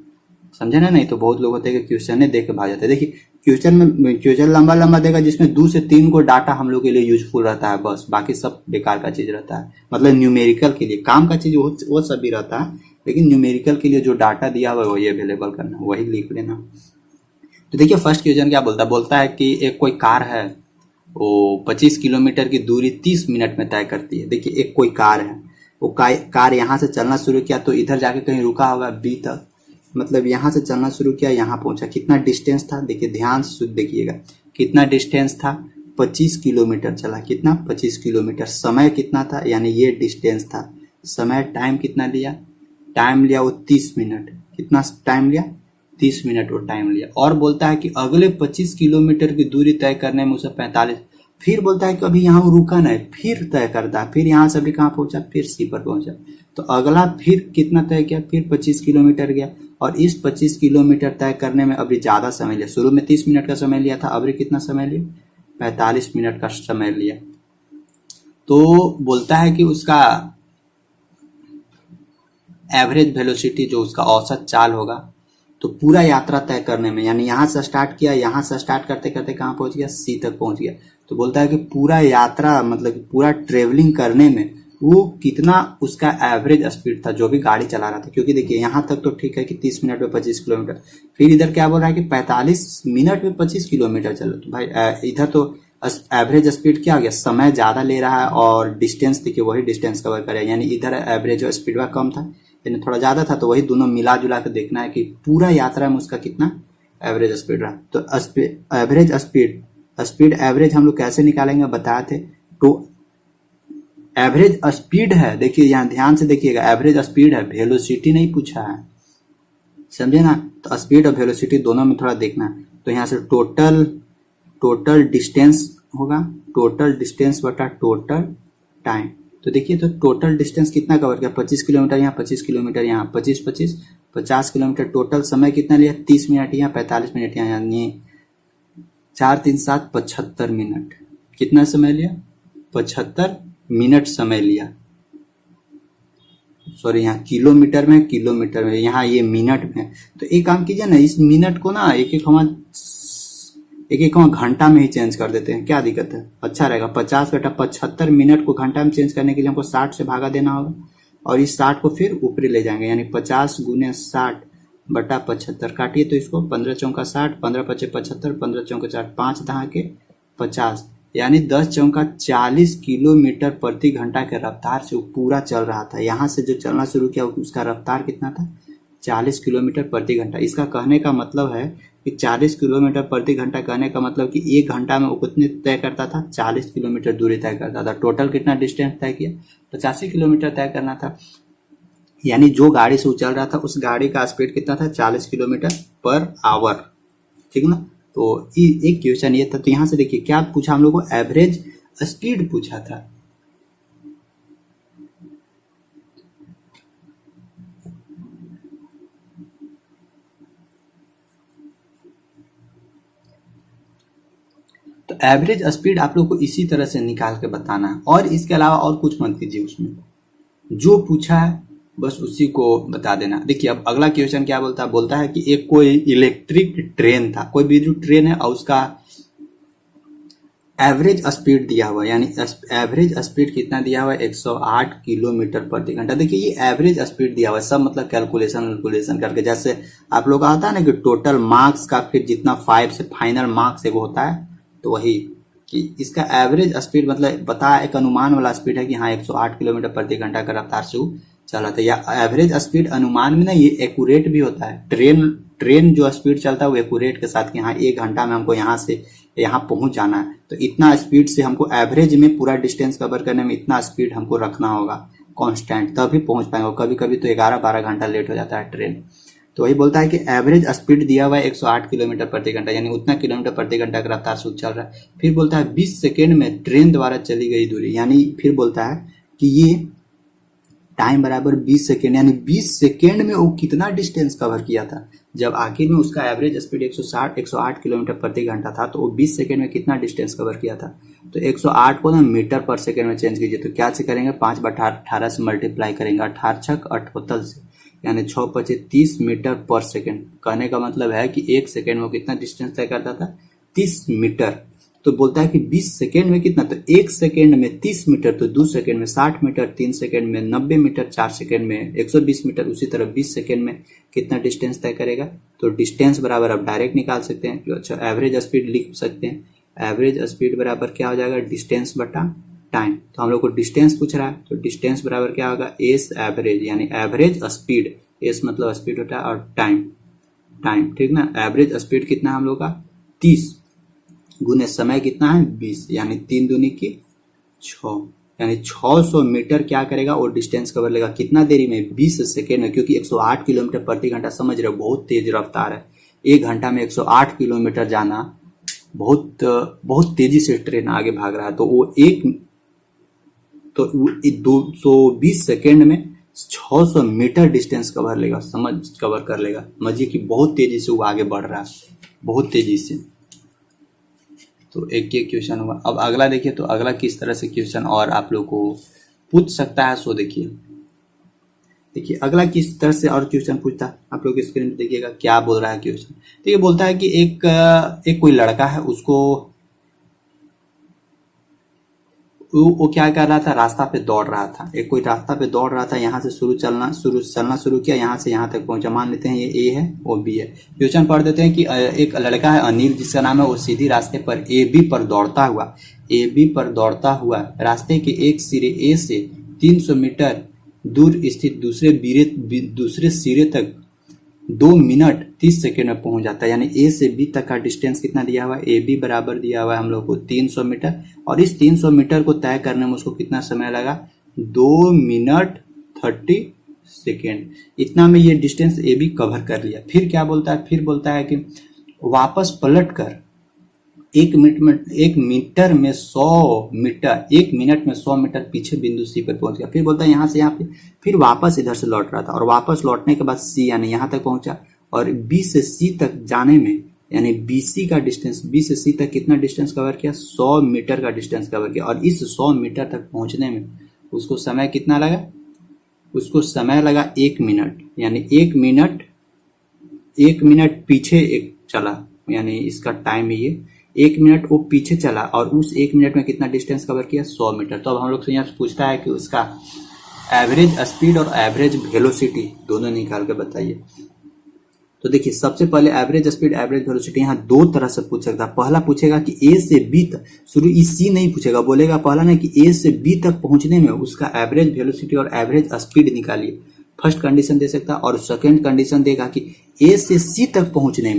समझे ना। नहीं तो बहुत लोग होते हैं कि क्वेश्चन नहीं देख के भाग जाते हैं। देखिए क्वेश्चन लंबा लंबा देगा, जिसमें 2 से 3 को डाटा हम लोग के लिए यूजफुल रहता है, बस बाकी सब बेकार का चीज रहता है। मतलब न्यूमेरिकल के लिए काम का चीज वो सब भी रहता है, लेकिन न्यूमेरिकल के लिए जो डाटा दिया हुआ है वही अवेलेबल करना, वही लिख लेना। तो देखिए फर्स्ट क्वेश्चन क्या बोलता है कि एक कोई कार है, वो 25 किलोमीटर की दूरी 30 मिनट में तय करती है। देखिए एक कोई कार है, वो कार यहाँ से चलना शुरू किया तो इधर जाके कहीं रुका होगा बी तक, मतलब यहाँ से चलना शुरू किया, यहाँ पहुंचा। कितना डिस्टेंस था देखिए, ध्यान से देखिएगा कितना डिस्टेंस था, 25 किलोमीटर चला। कितना? 25 किलोमीटर। समय कितना था, यानी ये डिस्टेंस था। समय टाइम कितना लिया? टाइम लिया वो 30 मिनट। कितना टाइम लिया? 30 मिनट वो टाइम लिया। और बोलता है कि अगले 25 किलोमीटर की दूरी तय करने में उसे 45। फिर बोलता है कि अभी यहाँ वो रुका नहीं, फिर तय करता है। फिर यहाँ से अभी कहाँ पहुंचा? फिर सी पर पहुंचा। तो अगला फिर कितना तय किया? फिर 25 किलोमीटर गया। और इस 25 किलोमीटर तय करने में अभी ज्यादा समय लिया। शुरू में 30 मिनट का समय लिया था, अभी कितना समय लिया? 45 मिनट का समय लिया। तो बोलता है कि उसका एवरेज वेलोसिटी, जो उसका औसत चाल होगा, तो पूरा यात्रा तय करने में, यानी यहाँ से स्टार्ट किया, यहाँ से स्टार्ट करते करते कहाँ पहुंच गया? सी तक पहुंच गया। तो बोलता है कि पूरा यात्रा मतलब पूरा ट्रेवलिंग करने में वो कितना उसका एवरेज स्पीड था जो भी गाड़ी चला रहा था। क्योंकि देखिए यहाँ तक तो ठीक है कि 30 मिनट में 25 किलोमीटर, फिर इधर क्या बोल रहा है कि 45 मिनट में 25 किलोमीटर चलो। तो भाई इधर तो एवरेज स्पीड क्या हो गया? समय ज्यादा ले रहा है और डिस्टेंस देखिए वही डिस्टेंस कवर करे, यानी इधर एवरेज स्पीड कम था, यानी थोड़ा ज्यादा था। तो वही दोनों मिला जुला के देखना है कि पूरा यात्रा में उसका कितना एवरेज स्पीड रहा। तो एवरेज स्पीड एवरेज हम लोग कैसे निकालेंगे बताए थे। तो एवरेज स्पीड है, देखिए यहाँ ध्यान से देखिएगा, एवरेज स्पीड है, वेलोसिटी नहीं पूछा है, समझे ना। तो स्पीड और वेलोसिटी दोनों में थोड़ा देखना है। तो यहाँ से टोटल डिस्टेंस होगा, टोटल डिस्टेंस बटा टोटल टाइम। तो देखिए तो टोटल डिस्टेंस कितना कवर किया? 25 किलोमीटर यहाँ, 25 किलोमीटर यहाँ, 50 किलोमीटर। टोटल समय कितना लिया? 30 मिनट यहाँ, 45 मिनट यहाँ, यानी 4 3 7 75 मिनट। कितना समय लिया? 75 मिनट समय लिया। सॉरी, यहाँ किलोमीटर में, यहाँ ये मिनट में। तो एक काम कीजिए ना, इस मिनट को ना एक हम घंटा में ही चेंज कर देते हैं, क्या दिक्कत है? अच्छा रहेगा। 50 बटा 75 मिनट को घंटा में चेंज करने के लिए हमको 60 से भागा देना होगा, और इस 60 को फिर ऊपरी ले जाएंगे, यानी 50 गुने 60 बटा 75। काटिए तो इसको, 15 चौका 60, 15 पचे 75, 15 चौका 60, 5 दहा के 50, यानी 10 चौका 40 किलोमीटर प्रति घंटा के रफ्तार से वो पूरा चल रहा था। यहाँ से जो चलना शुरू किया उसका रफ्तार कितना था? 40 किलोमीटर प्रति घंटा। इसका कहने का मतलब है कि 40 किलोमीटर प्रति घंटा, कहने का मतलब कि 1 घंटा में वो कितने तय करता था? 40 किलोमीटर दूरी तय करता था। टोटल कितना डिस्टेंस तय किया? 85 किलोमीटर तय करना था। यानी जो गाड़ी से चल रहा था उस गाड़ी का स्पीड कितना था? 40 किलोमीटर पर आवर, ठीक ना। तो एक क्वेश्चन ये था। तो यहाँ से देखिए क्या पूछा हम लोग को? एवरेज स्पीड पूछा था। तो एवरेज स्पीड आप लोग को इसी तरह से निकाल के बताना है, और इसके अलावा और कुछ मत कीजिए। उसमें जो पूछा है बस उसी को बता देना। देखिए अब अगला क्वेश्चन क्या बोलता है कि एक कोई इलेक्ट्रिक ट्रेन था, कोई भी जो ट्रेन है, और उसका एवरेज स्पीड दिया हुआ, यानी एवरेज स्पीड कितना दिया हुआ है? 108 किलोमीटर प्रति घंटा। देखिए ये एवरेज स्पीड दिया हुआ है, सब मतलब कैलकुलेशन करके। जैसे आप लोग का आता है ना कि टोटल मार्क्स का फिर जितना 5 से फाइनल मार्क्स एक होता है, तो वही कि इसका एवरेज स्पीड मतलब बता, एक अनुमान वाला स्पीड है कि हाँ 108 किलोमीटर प्रति घंटा का रफ्तार से चला था। या एवरेज स्पीड अनुमान में ना ये एक्यूरेट भी होता है। ट्रेन जो स्पीड चलता है वो एक्यूरेट के साथ कि हाँ 1 घंटा में हमको यहाँ से यहाँ पहुंच जाना है, तो इतना स्पीड से हमको एवरेज में पूरा डिस्टेंस कवर करने में इतना स्पीड हमको रखना होगा कांस्टेंट, तभी पहुंच पाएंगे। कभी कभी तो 11-12 घंटा लेट हो जाता है ट्रेन। तो वही बोलता है कि एवरेज स्पीड दिया हुआ है 108 किलोमीटर प्रति घंटा, यानी उतना किलोमीटर प्रति घंटा का रफ्तार से चल रहा है। फिर बोलता है 20 सेकेंड में ट्रेन द्वारा चली गई दूरी, यानी फिर बोलता है कि ये टाइम बराबर 20 सेकेंड, यानी 20 सेकेंड में वो कितना डिस्टेंस कवर किया था। जब आखिर में उसका एवरेज स्पीड 108 किलोमीटर प्रति घंटा था, तो वो 20 सेकेंड में कितना डिस्टेंस कवर किया था। तो 108 को ना मीटर पर सेकेंड में चेंज कीजिए। तो क्या से करेंगे? 5/18 से मल्टीप्लाई करेंगे, 18 छक 78 से, यानी 6 पचे 30 मीटर पर सेकेंड। कहने का मतलब है कि 1 सेकेंड में कितना डिस्टेंस तय करता था? 30 मीटर। तो बोलता है कि 20 सेकेंड में कितना? तो 1 सेकेंड में 30 मीटर, तो 2 सेकेंड में 60 मीटर, 3 सेकेंड में 90 मीटर, 4 सेकेंड में 120 मीटर। उसी तरह 20 सेकेंड में कितना डिस्टेंस तय करेगा? तो डिस्टेंस बराबर आप डायरेक्ट निकाल सकते हैं। अच्छा, एवरेज स्पीड लिख सकते हैं। एवरेज स्पीड बराबर क्या हो जाएगा? डिस्टेंस बटा टाइम। तो हम लोग को डिस्टेंस पूछ रहा है, तो डिस्टेंस बराबर क्या होगा, एस एवरेज, यानी एवरेज स्पीड, एस मतलब स्पीड होता है और टाइम टाइम, ठीक ना। एवरेज स्पीड कितना है हम लोग का 30 गुने समय कितना है 20, यानी 3 दूनी की 6, यानी 600 मीटर क्या करेगा वो डिस्टेंस कवर लेगा। कितना देरी में, 20 सेकेंड में, क्योंकि 108 किलोमीटर प्रति घंटा, समझ रहे हो बहुत तेज रफ्तार है। 1 घंटा में 108 किलोमीटर जाना, बहुत बहुत तेजी से ट्रेन आगे भाग रहा है। तो वो 220 सेकेंड में 600 मीटर डिस्टेंस कवर लेगा, कवर कर लेगा। समझिए कि बहुत तेजी से वो आगे बढ़ रहा है, बहुत तेजी से। तो एक ये क्वेश्चन हुआ। अब अगला देखिए, तो अगला किस तरह से क्वेश्चन और आप लोग को पूछ सकता है, सो देखिए अगला किस तरह से और क्वेश्चन पूछता है। आप लोग स्क्रीन पे देखिएगा क्या बोल रहा है क्वेश्चन। तो ये बोलता है कि एक कोई लड़का है, उसको वो क्या कर रहा था, रास्ता पे दौड़ रहा था। एक कोई रास्ता पे दौड़ रहा था, यहाँ से चलना शुरू किया, यहाँ से यहाँ तक पहुंचा। मान लेते हैं ये ए है, वो बी है। क्वेश्चन पढ़ देते हैं कि एक लड़का है अनिल, जिसका नाम है, वो सीधी रास्ते पर ए बी पर दौड़ता हुआ रास्ते के एक सिरे ए से 300 मीटर दूर स्थित दूसरे सिरे तक 2 मिनट 30 सेकेंड में पहुंच जाता है। यानी ए से बी तक का डिस्टेंस कितना दिया हुआ है, ए बी बराबर दिया हुआ है हम लोग को 300 मीटर, और इस 300 मीटर को तय करने में उसको कितना समय लगा, 2 मिनट 30 सेकेंड। इतना में ये डिस्टेंस ए बी कवर कर लिया। फिर क्या बोलता है, फिर बोलता है कि वापस पलट कर 1 मीटर में 100 मीटर, 1 मिनट में 100 मीटर पीछे बिंदु सी पर पहुंच गया। फिर बोलता है यहाँ से यहाँ पे, फिर वापस इधर से लौट रहा था, और वापस लौटने के बाद सी यानी यहाँ तक पहुंचा, और बी से सी तक जाने में, यानी बीसी का डिस्टेंस, बी से सी तक कितना डिस्टेंस कवर किया, 100 मीटर का डिस्टेंस कवर किया। और इस 100 मीटर तक पहुंचने में उसको समय कितना लगा, उसको समय लगा 1 मिनट, यानी 1 मिनट पीछे एक चला, यानी इसका टाइम है ये 1 मिनट वो पीछे चला, और उस 1 मिनट में कितना डिस्टेंस कवर किया, 100 मीटर। तो अब हम लोग से यहाँ से पूछता है कि उसका एवरेज स्पीड और एवरेज वेलोसिटी दोनों निकाल के बताइए। तो देखिए सबसे पहले एवरेज स्पीड एवरेज वेलोसिटी यहाँ दो तरह से पूछ सकता है। पहला पूछेगा कि ए से बी तक, शुरू सी नहीं पूछेगा, बोलेगा पहला ना कि ए से बी तक पहुंचने में उसका एवरेज वेलोसिटी और एवरेज स्पीड निकालिए। फर्स्ट कंडीशन दे सकता है, और सेकेंड कंडीशन देगा कि ए से सी तक पहुंचने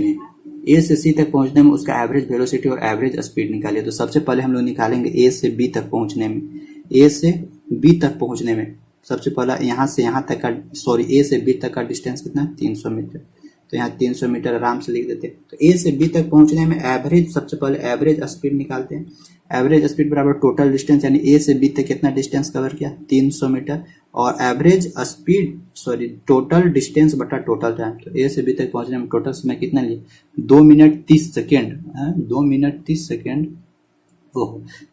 में उसका एवरेज वेलोसिटी और एवरेज स्पीड निकालिए। तो सबसे पहले हम लोग निकालेंगे ए से बी तक पहुंचने में, सबसे पहला यहाँ से यहाँ तक का, ए से बी तक का डिस्टेंस कितना है, 300 मीटर। तो यहाँ 300 मीटर आराम से लिख देते हैं। तो ए से बी तक पहुंचने में एवरेज, सबसे पहले एवरेज स्पीड निकालते हैं। एवरेज स्पीड बराबर टोटल डिस्टेंस, यानी ए से बी तक कितना डिस्टेंस कवर किया, 300 मीटर, और एवरेज स्पीड टोटल डिस्टेंस बटा टोटल टाइम। तो ए से बी तक पहुंचने में टोटल समय कितना लिए, 2 minute 30 second, 2 minute 30 second,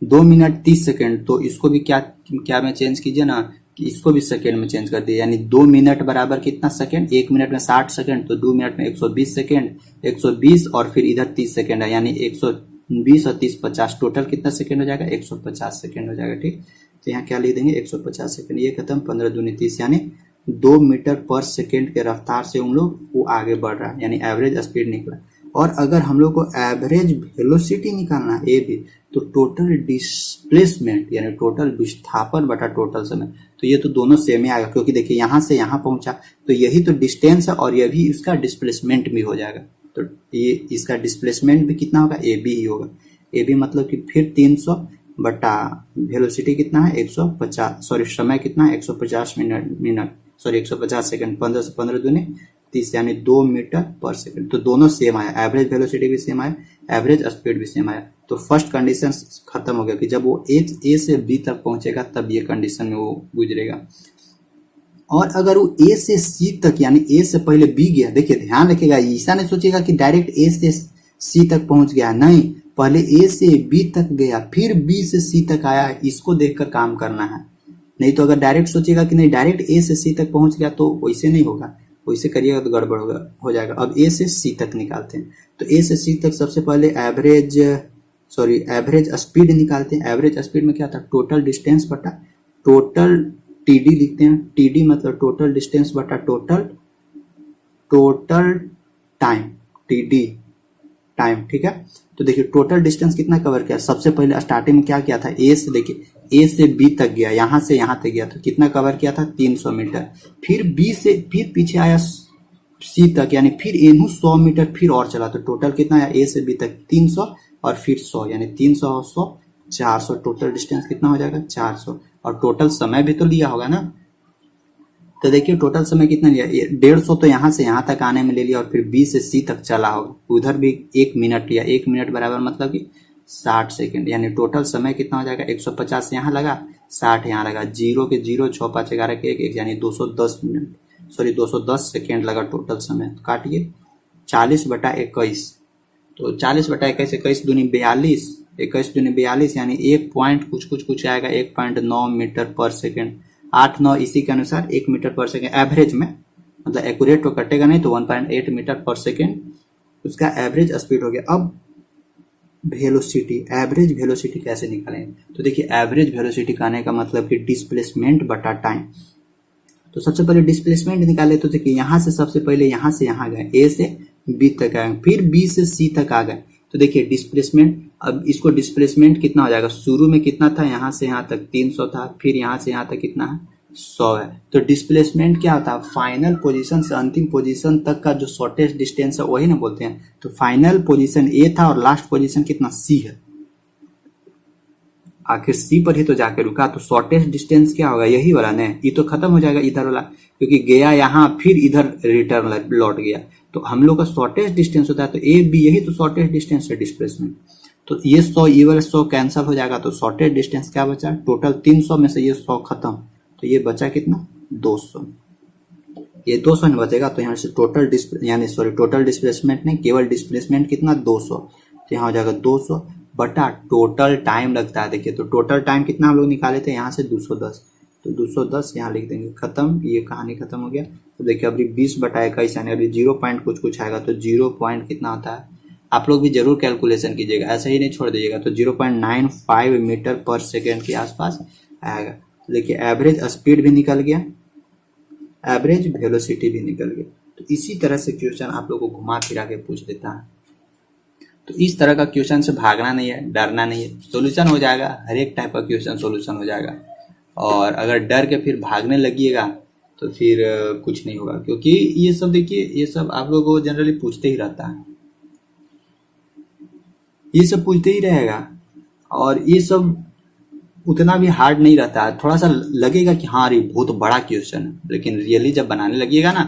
2 minute 30 second. तो इसको भी क्या में चेंज कीजिए ना, कि इसको भी सेकेंड में चेंज कर दिए, यानी 2 मिनट बराबर कितना सेकेंड, 1 मिनट में 60 सेकेंड, तो 2 मिनट में 120 सेकेंड, 120 और फिर इधर 30 सेकेंड है, यानी 120 और 30 50, टोटल कितना सेकेंड हो जाएगा, 150 सेकेंड हो जाएगा। ठीक, तो यहाँ क्या लिख देंगे, 150 सेकेंड, ये खत्म, 15 दूनी 30, यानी 2 मीटर पर सेकेंड के रफ्तार से उन लोग वो आगे बढ़ रहा है, यानी एवरेज स्पीड निकला। और अगर हम लोग को एवरेज वेलोसिटी निकालना है ए बी, तो टोटल डिस्प्लेसमेंट यानी टोटल विस्थापन बटा टोटल समय, तो ये तो दोनों सेम ही आएगा, क्योंकि देखिए यहाँ से यहाँ पहुंचा तो यही तो डिस्टेंस है, और ये भी इसका डिस्प्लेसमेंट भी हो जाएगा। तो ये इसका डिस्प्लेसमेंट भी कितना होगा, ए बी ही होगा। ए बी मतलब कि फिर 300 बटा वेलोसिटी कितना है, 150, समय कितना है, 150 मिनट 150 सेकंड, 15 से 15 दूनी 30, यानी 2 मीटर पर सेकंड। तो दोनों सेम आया, एवरेज वेलोसिटी भी सेम आया, एवरेज स्पीड भी सेम आया। तो फर्स्ट कंडीशन खत्म हो गया कि जब वो ए से बी तक पहुंचेगा तब ये कंडीशन में वो गुजरेगा। और अगर वो ए से सी तक, यानी ए से पहले बी गया, देखिए ध्यान रखिएगा, ऐसा नहीं सोचिएगा कि डायरेक्ट ए से सी तक पहुंच गया, नहीं, पहले ए से बी तक गया फिर बी से सी तक आया, इसको देखकर काम करना है। नहीं तो अगर डायरेक्ट सोचिएगा कि नहीं डायरेक्ट ए से सी तक पहुंच गया, तो वैसे नहीं होगा, वैसे करिएगा तो गड़बड़ हो जाएगा। अब ए से सी तक निकालते हैं। तो ए से सी तक सबसे पहले एवरेज स्पीड निकालते हैं। एवरेज स्पीड में क्या था, टोटल डिस्टेंस बटा टोटल टीडी लिखते हैं। टीडी मतलब टोटल डिस्टेंस बटा टोटल टाइम, टीडी टाइम, ठीक है। तो देखिए टोटल डिस्टेंस कितना कवर किया, सबसे पहले स्टार्टिंग में क्या किया था, ए से, देखिए ए से बी तक गया, यहां से यहां तक गया, तो कितना कवर किया था 300 मीटर। फिर बी से फिर पीछे आया सी तक, यानी फिर इन्हू 100 मीटर फिर और चला, तो टोटल कितना आया ए से बी तक 300 और फिर 100, यानी 300 और 100 400, टोटल डिस्टेंस कितना हो जाएगा 400। और टोटल समय भी तो लिया होगा ना, तो देखिए टोटल समय कितना लिया, 150 तो यहाँ से यहाँ तक आने में ले लिया, और फिर बी से सी तक चला होगा, उधर भी 1 मिनट लिया, 1 मिनट बराबर मतलब कि 60 सेकेंड, यानी टोटल समय कितना हो जाएगा 150 यहाँ लगा, 60 यहाँ लगा, 0 के 0, 6 5 11 के 1 यानी 210 मिनट, सॉरी 210 सेकेंड लगा टोटल समय। काटिए 40/21, तो 40/21, 21 दूनी 42, 21 दूनी 42, यानी 1 पॉइंट कुछ आएगा, 1.9 मीटर पर सेकेंड, 8-9 इसी के अनुसार 1 मीटर पर सेकेंड एवरेज में, मतलब एक्यूरेट तो कटेगा नहीं, तो 1.8 मीटर पर सेकेंड उसका एवरेज स्पीड हो गया। अब वेलोसिटी, एवरेज वेलोसिटी कैसे निकालेंगे, तो देखिए एवरेज वेलोसिटी कहने का मतलब कि डिस्प्लेसमेंट बटा टाइम। तो सबसे पहले डिस्प्लेसमेंट निकाले, तो देखिए यहाँ से सबसे पहले यहाँ से यहाँ गए, ए से बी तक आए, फिर बी से सी तक आ गए, तो देखिए डिस्प्लेसमेंट, अब इसको डिस्प्लेसमेंट कितना हो जाएगा, शुरू में कितना था यहाँ से यहाँ तक 300 था, फिर यहाँ से यहाँ तक कितना है 100 है, तो डिस्प्लेसमेंट क्या होता है, फाइनल पोजीशन से अंतिम पोजीशन तक का जो शॉर्टेस्ट डिस्टेंस है वही ना बोलते हैं। तो फाइनल पोजीशन ए था और लास्ट पोजीशन कितना सी है, आखिर सी पर ही तो जाके रुका, तो शॉर्टेस्ट डिस्टेंस क्या होगा, यही वाला ना, ये तो खत्म हो जाएगा इधर वाला, क्योंकि गया यहाँ फिर इधर रिटर्न लौट गया, तो हम लोग का शॉर्टेस्ट डिस्टेंस होता है, तो ए बी यही तो शॉर्टेस्ट डिस्टेंस है डिस्प्लेसमेंट। तो ये 100 ये वाला 100 कैंसिल हो जाएगा, तो शॉर्टेस्ट डिस्टेंस क्या बचा, टोटल 300 में से ये 100 खत्म, तो ये बचा कितना 200, ये 200 नहीं बचेगा, तो यहाँ से टोटल टोटल डिस्प्लेसमेंट नहीं, केवल डिस्प्लेसमेंट कितना 200, तो यहाँ हो जाएगा 200 बटा टोटल टाइम लगता है। देखिए तो टोटल टाइम कितना हम लोग निकाले थे यहाँ से 210, तो 210 यहाँ लिख देंगे, खत्म, ये कहानी खत्म हो गया। तो देखिए अभी 20/21 यानी अभी 0 पॉइंट कुछ आएगा, तो 0 पॉइंट कितना होता है, आप लोग भी जरूर कैलकुलेशन कीजिएगा, ऐसे ही नहीं छोड़ दीजिएगा, तो 0.95 मीटर पर सेकेंड के आसपास आएगा। तो देखिए एवरेज स्पीड भी निकल गया, एवरेज वेलोसिटी भी निकल गया। तो इसी तरह से क्वेश्चन आप लोग को घुमा फिरा के पूछ देता है, तो इस तरह का क्वेश्चन से भागना नहीं है, डरना नहीं है, सोल्यूशन हो जाएगा, हर एक टाइप का क्वेश्चन सोल्यूशन हो जाएगा। और अगर डर के फिर भागने लगिएगा तो फिर कुछ नहीं होगा, क्योंकि ये सब देखिए ये सब आप लोगों को जनरली पूछते ही रहता है, ये सब पूछते ही रहेगा, और ये सब उतना भी हार्ड नहीं रहता है, थोड़ा सा लगेगा कि हाँ अरे बहुत बड़ा क्वेश्चन है, लेकिन रियली जब बनाने लगिएगा ना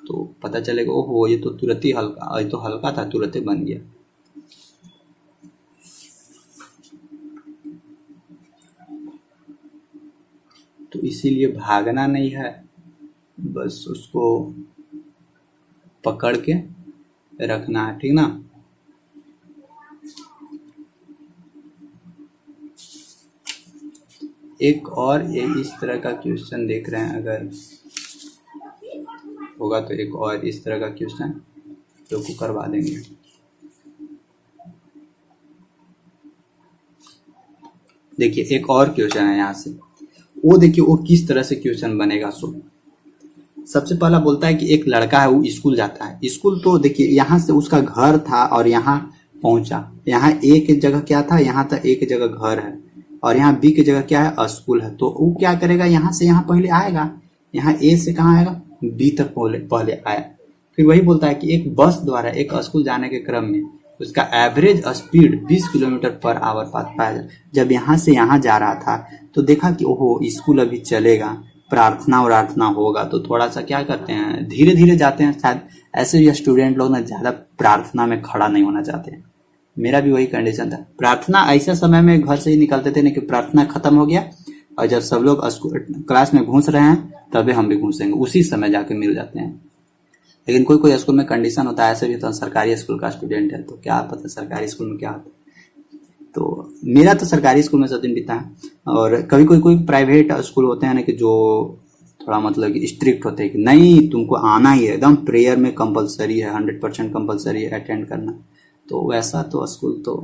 तो पता चलेगा ओहो ये तो तुरंत ही हल्का, ये तो हल्का था तुरंत ही बन गया। तो इसीलिए भागना नहीं है, बस उसको पकड़ के रखना है, ठीक ना। एक और ये इस तरह का क्वेश्चन देख रहे हैं, अगर होगा तो एक और इस तरह का क्वेश्चन लोग को करवा देंगे। देखिए एक और क्वेश्चन है यहाँ से, वो देखिए वो किस तरह से क्वेश्चन बनेगा। सबसे पहला बोलता है कि एक लड़का है वो स्कूल जाता है, स्कूल तो देखिए यहाँ से उसका घर था और यहाँ पहुंचा, यहाँ ए की जगह क्या था, यहाँ तक ए की जगह घर है, और यहाँ बी की जगह क्या है स्कूल है। तो वो क्या करेगा, यहाँ से यहाँ पहले आएगा, यहाँ ए से कहाँ आएगा बी तक पहले आया। फिर वही बोलता है कि एक बस द्वारा एक स्कूल जाने के क्रम में उसका average speed 20 kilometre per hour पाया। जब यहाँ से यहाँ जा रहा था तो देखा कि ओहो स्कूल अभी चलेगा, प्रार्थना होगा, तो थोड़ा सा क्या करते हैं धीरे धीरे जाते हैं। शायद ऐसे भी स्टूडेंट लोग ना ज्यादा प्रार्थना में खड़ा नहीं होना चाहते, मेरा भी वही कंडीशन था। प्रार्थना ऐसा समय में घर से ही निकलते थे ना कि प्रार्थना खत्म हो गया और जब सब लोग क्लास में घुस रहे हैं तभी हम भी घुसेंगे, उसी समय जाके मिल जाते हैं। लेकिन कोई कोई स्कूल में कंडीशन होता है, ऐसे भी तो सरकारी स्कूल का स्टूडेंट है तो क्या पता सरकारी स्कूल में क्या होता है। तो मेरा तो सरकारी स्कूल में सब दिन बीता है, और कभी कोई प्राइवेट स्कूल होते हैं ना कि जो थोड़ा मतलब स्ट्रिक्ट होते हैं कि नहीं तुमको आना ही है, एकदम प्रेयर में कंपलसरी है, 100% कंपलसरी है अटेंड करना। तो वैसा तो स्कूल तो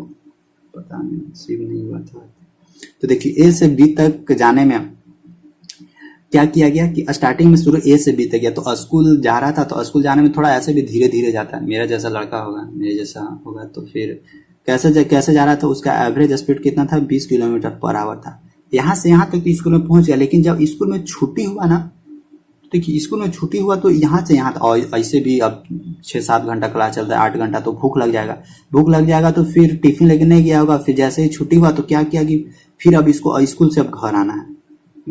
पता नहीं नसीब नहीं हुआ था। तो देखिए ए से बी तक जाने में क्या किया गया कि स्टार्टिंग में शुरू ए से बी तक गया, तो स्कूल जा रहा था, तो स्कूल जाने में थोड़ा ऐसे भी धीरे धीरे जाता है, मेरा जैसा लड़का होगा मेरे जैसा होगा तो फिर कैसे जा रहा था, उसका एवरेज स्पीड कितना था 20 किलोमीटर पर आवर था। यहाँ से यहाँ तक तो स्कूल में पहुंच गया, लेकिन जब स्कूल में छुट्टी हुआ ना, देखिए स्कूल में छुट्टी हुआ तो यहाँ से यहाँ, और ऐसे भी अब 6-7 घंटा क्लास चलता है, 8 घंटा, तो भूख लग जाएगा। भूख लग जाएगा तो फिर टिफिन लेके नहीं गया होगा, फिर जैसे ही छुट्टी हुआ तो क्या किया कि फिर अब इसको स्कूल से अब घर आना है,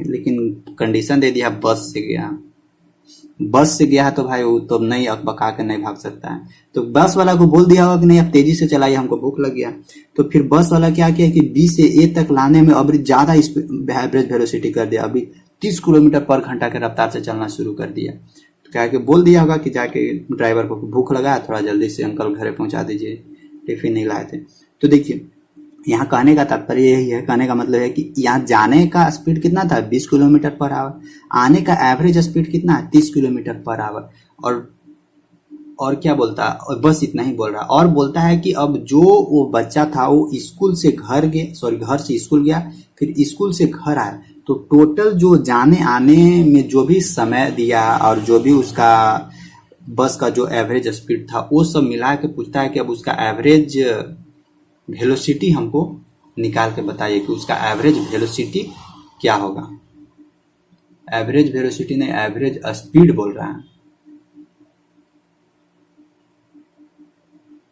लेकिन कंडीशन दे दिया बस से गया। बस से गया है तो भाई वो तो नहीं बका के नहीं भाग सकता है, तो बस वाला को बोल दिया होगा कि नहीं अब तेजी से चलाइए, हमको भूख लग गया। तो फिर बस वाला क्या किया कि बी से ए तक लाने में अब ज्यादा एवरेज वेलोसिटी कर दिया, अभी 30 किलोमीटर पर घंटा के रफ्तार से चलना शुरू कर दिया। तो क्या कि बोल दिया होगा कि जाके ड्राइवर को भूख लगा है, थोड़ा जल्दी से अंकल घर पहुंचा दीजिए, टिफिन नहीं लाए थे। तो देखिए यहाँ कहने का तात्पर्य यही है, कहने का मतलब है कि यहाँ जाने का स्पीड कितना था 20 किलोमीटर पर आवर, आने का एवरेज स्पीड कितना है 30 किलोमीटर पर आवर। और क्या बोलता है, और बस इतना ही बोल रहा है। और बोलता है कि अब जो वो बच्चा था वो स्कूल से घर गया, सॉरी घर से स्कूल गया, फिर स्कूल से घर आया, तो टोटल जो जाने आने में जो भी समय दिया और जो भी उसका बस का जो एवरेज स्पीड था वो सब मिला के पूछता है कि अब उसका एवरेज वेलोसिटी हमको निकाल के बताइए कि उसका एवरेज वेलोसिटी क्या होगा। एवरेज वेलोसिटी नहीं, एवरेज स्पीड बोल रहा है।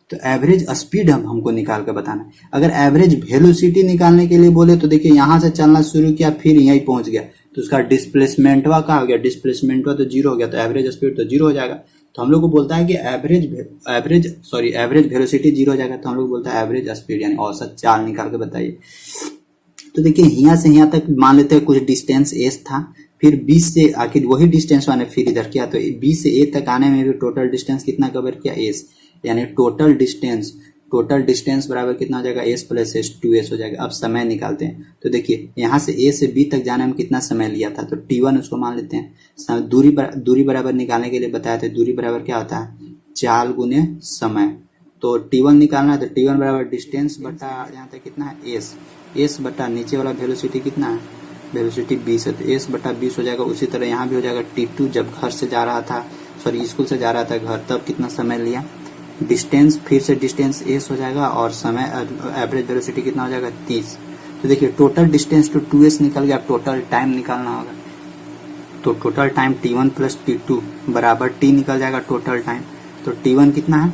तो एवरेज स्पीड हमको निकाल के बताना है। अगर एवरेज वेलोसिटी निकालने के लिए बोले तो देखिए यहाँ से चलना शुरू किया, फिर यहीं पहुंच गया, तो उसका डिस्प्लेसमेंटवा का हो गया, डिस्प्लेसमेंटवा तो जीरो हो गया, तो एवरेज स्पीड तो जीरो हो जाएगा। तो हम लोग को बोलता है कि एवरेज वेलोसिटी जीरो हो जाएगा, तो हम लोग बोलता है एवरेज स्पीड यानी औसत चाल निकाल के बताइए। तो देखिए यहाँ से यहाँ तक मान लेते हैं कुछ डिस्टेंस एस था, फिर 20 से आखिर वही डिस्टेंस मैंने फिर इधर किया, तो 20 से ए तक आने में भी टोटल डिस्टेंस कितना कवर किया एस, यानी टोटल डिस्टेंस बराबर कितना हो जाएगा एस प्लस एस 2s हो जाएगा। अब समय निकालते हैं, तो देखिए यहाँ से ए से बी तक जाने में कितना समय लिया था, तो t1 उसको मान लेते हैं। दूरी बराबर निकालने के लिए बताया था, दूरी बराबर क्या होता है चाल गुने समय, तो t1 निकालना है, तो t1 बराबर डिस्टेंस बटा यहाँ तक कितना है एस बटा नीचे वाला वेलोसिटी कितना है, वेलोसिटी 20 है, तो एस बटा 20 हो जाएगा। उसी तरह यहाँ भी हो जाएगा t2, जब घर से जा रहा था, सॉरी स्कूल से जा रहा था घर, तब कितना समय लिया, डिस्टेंस फिर से डिस्टेंस एस हो जाएगा, और समय एवरेज वेलोसिटी कितना हो जाएगा 30। तो देखिए टोटल डिस्टेंस तो 2s निकल गया, टोटल टाइम निकालना होगा, तो total time t1 plus t2 बराबर t निकल जाएगा टोटल टाइम। तो t1 कितना है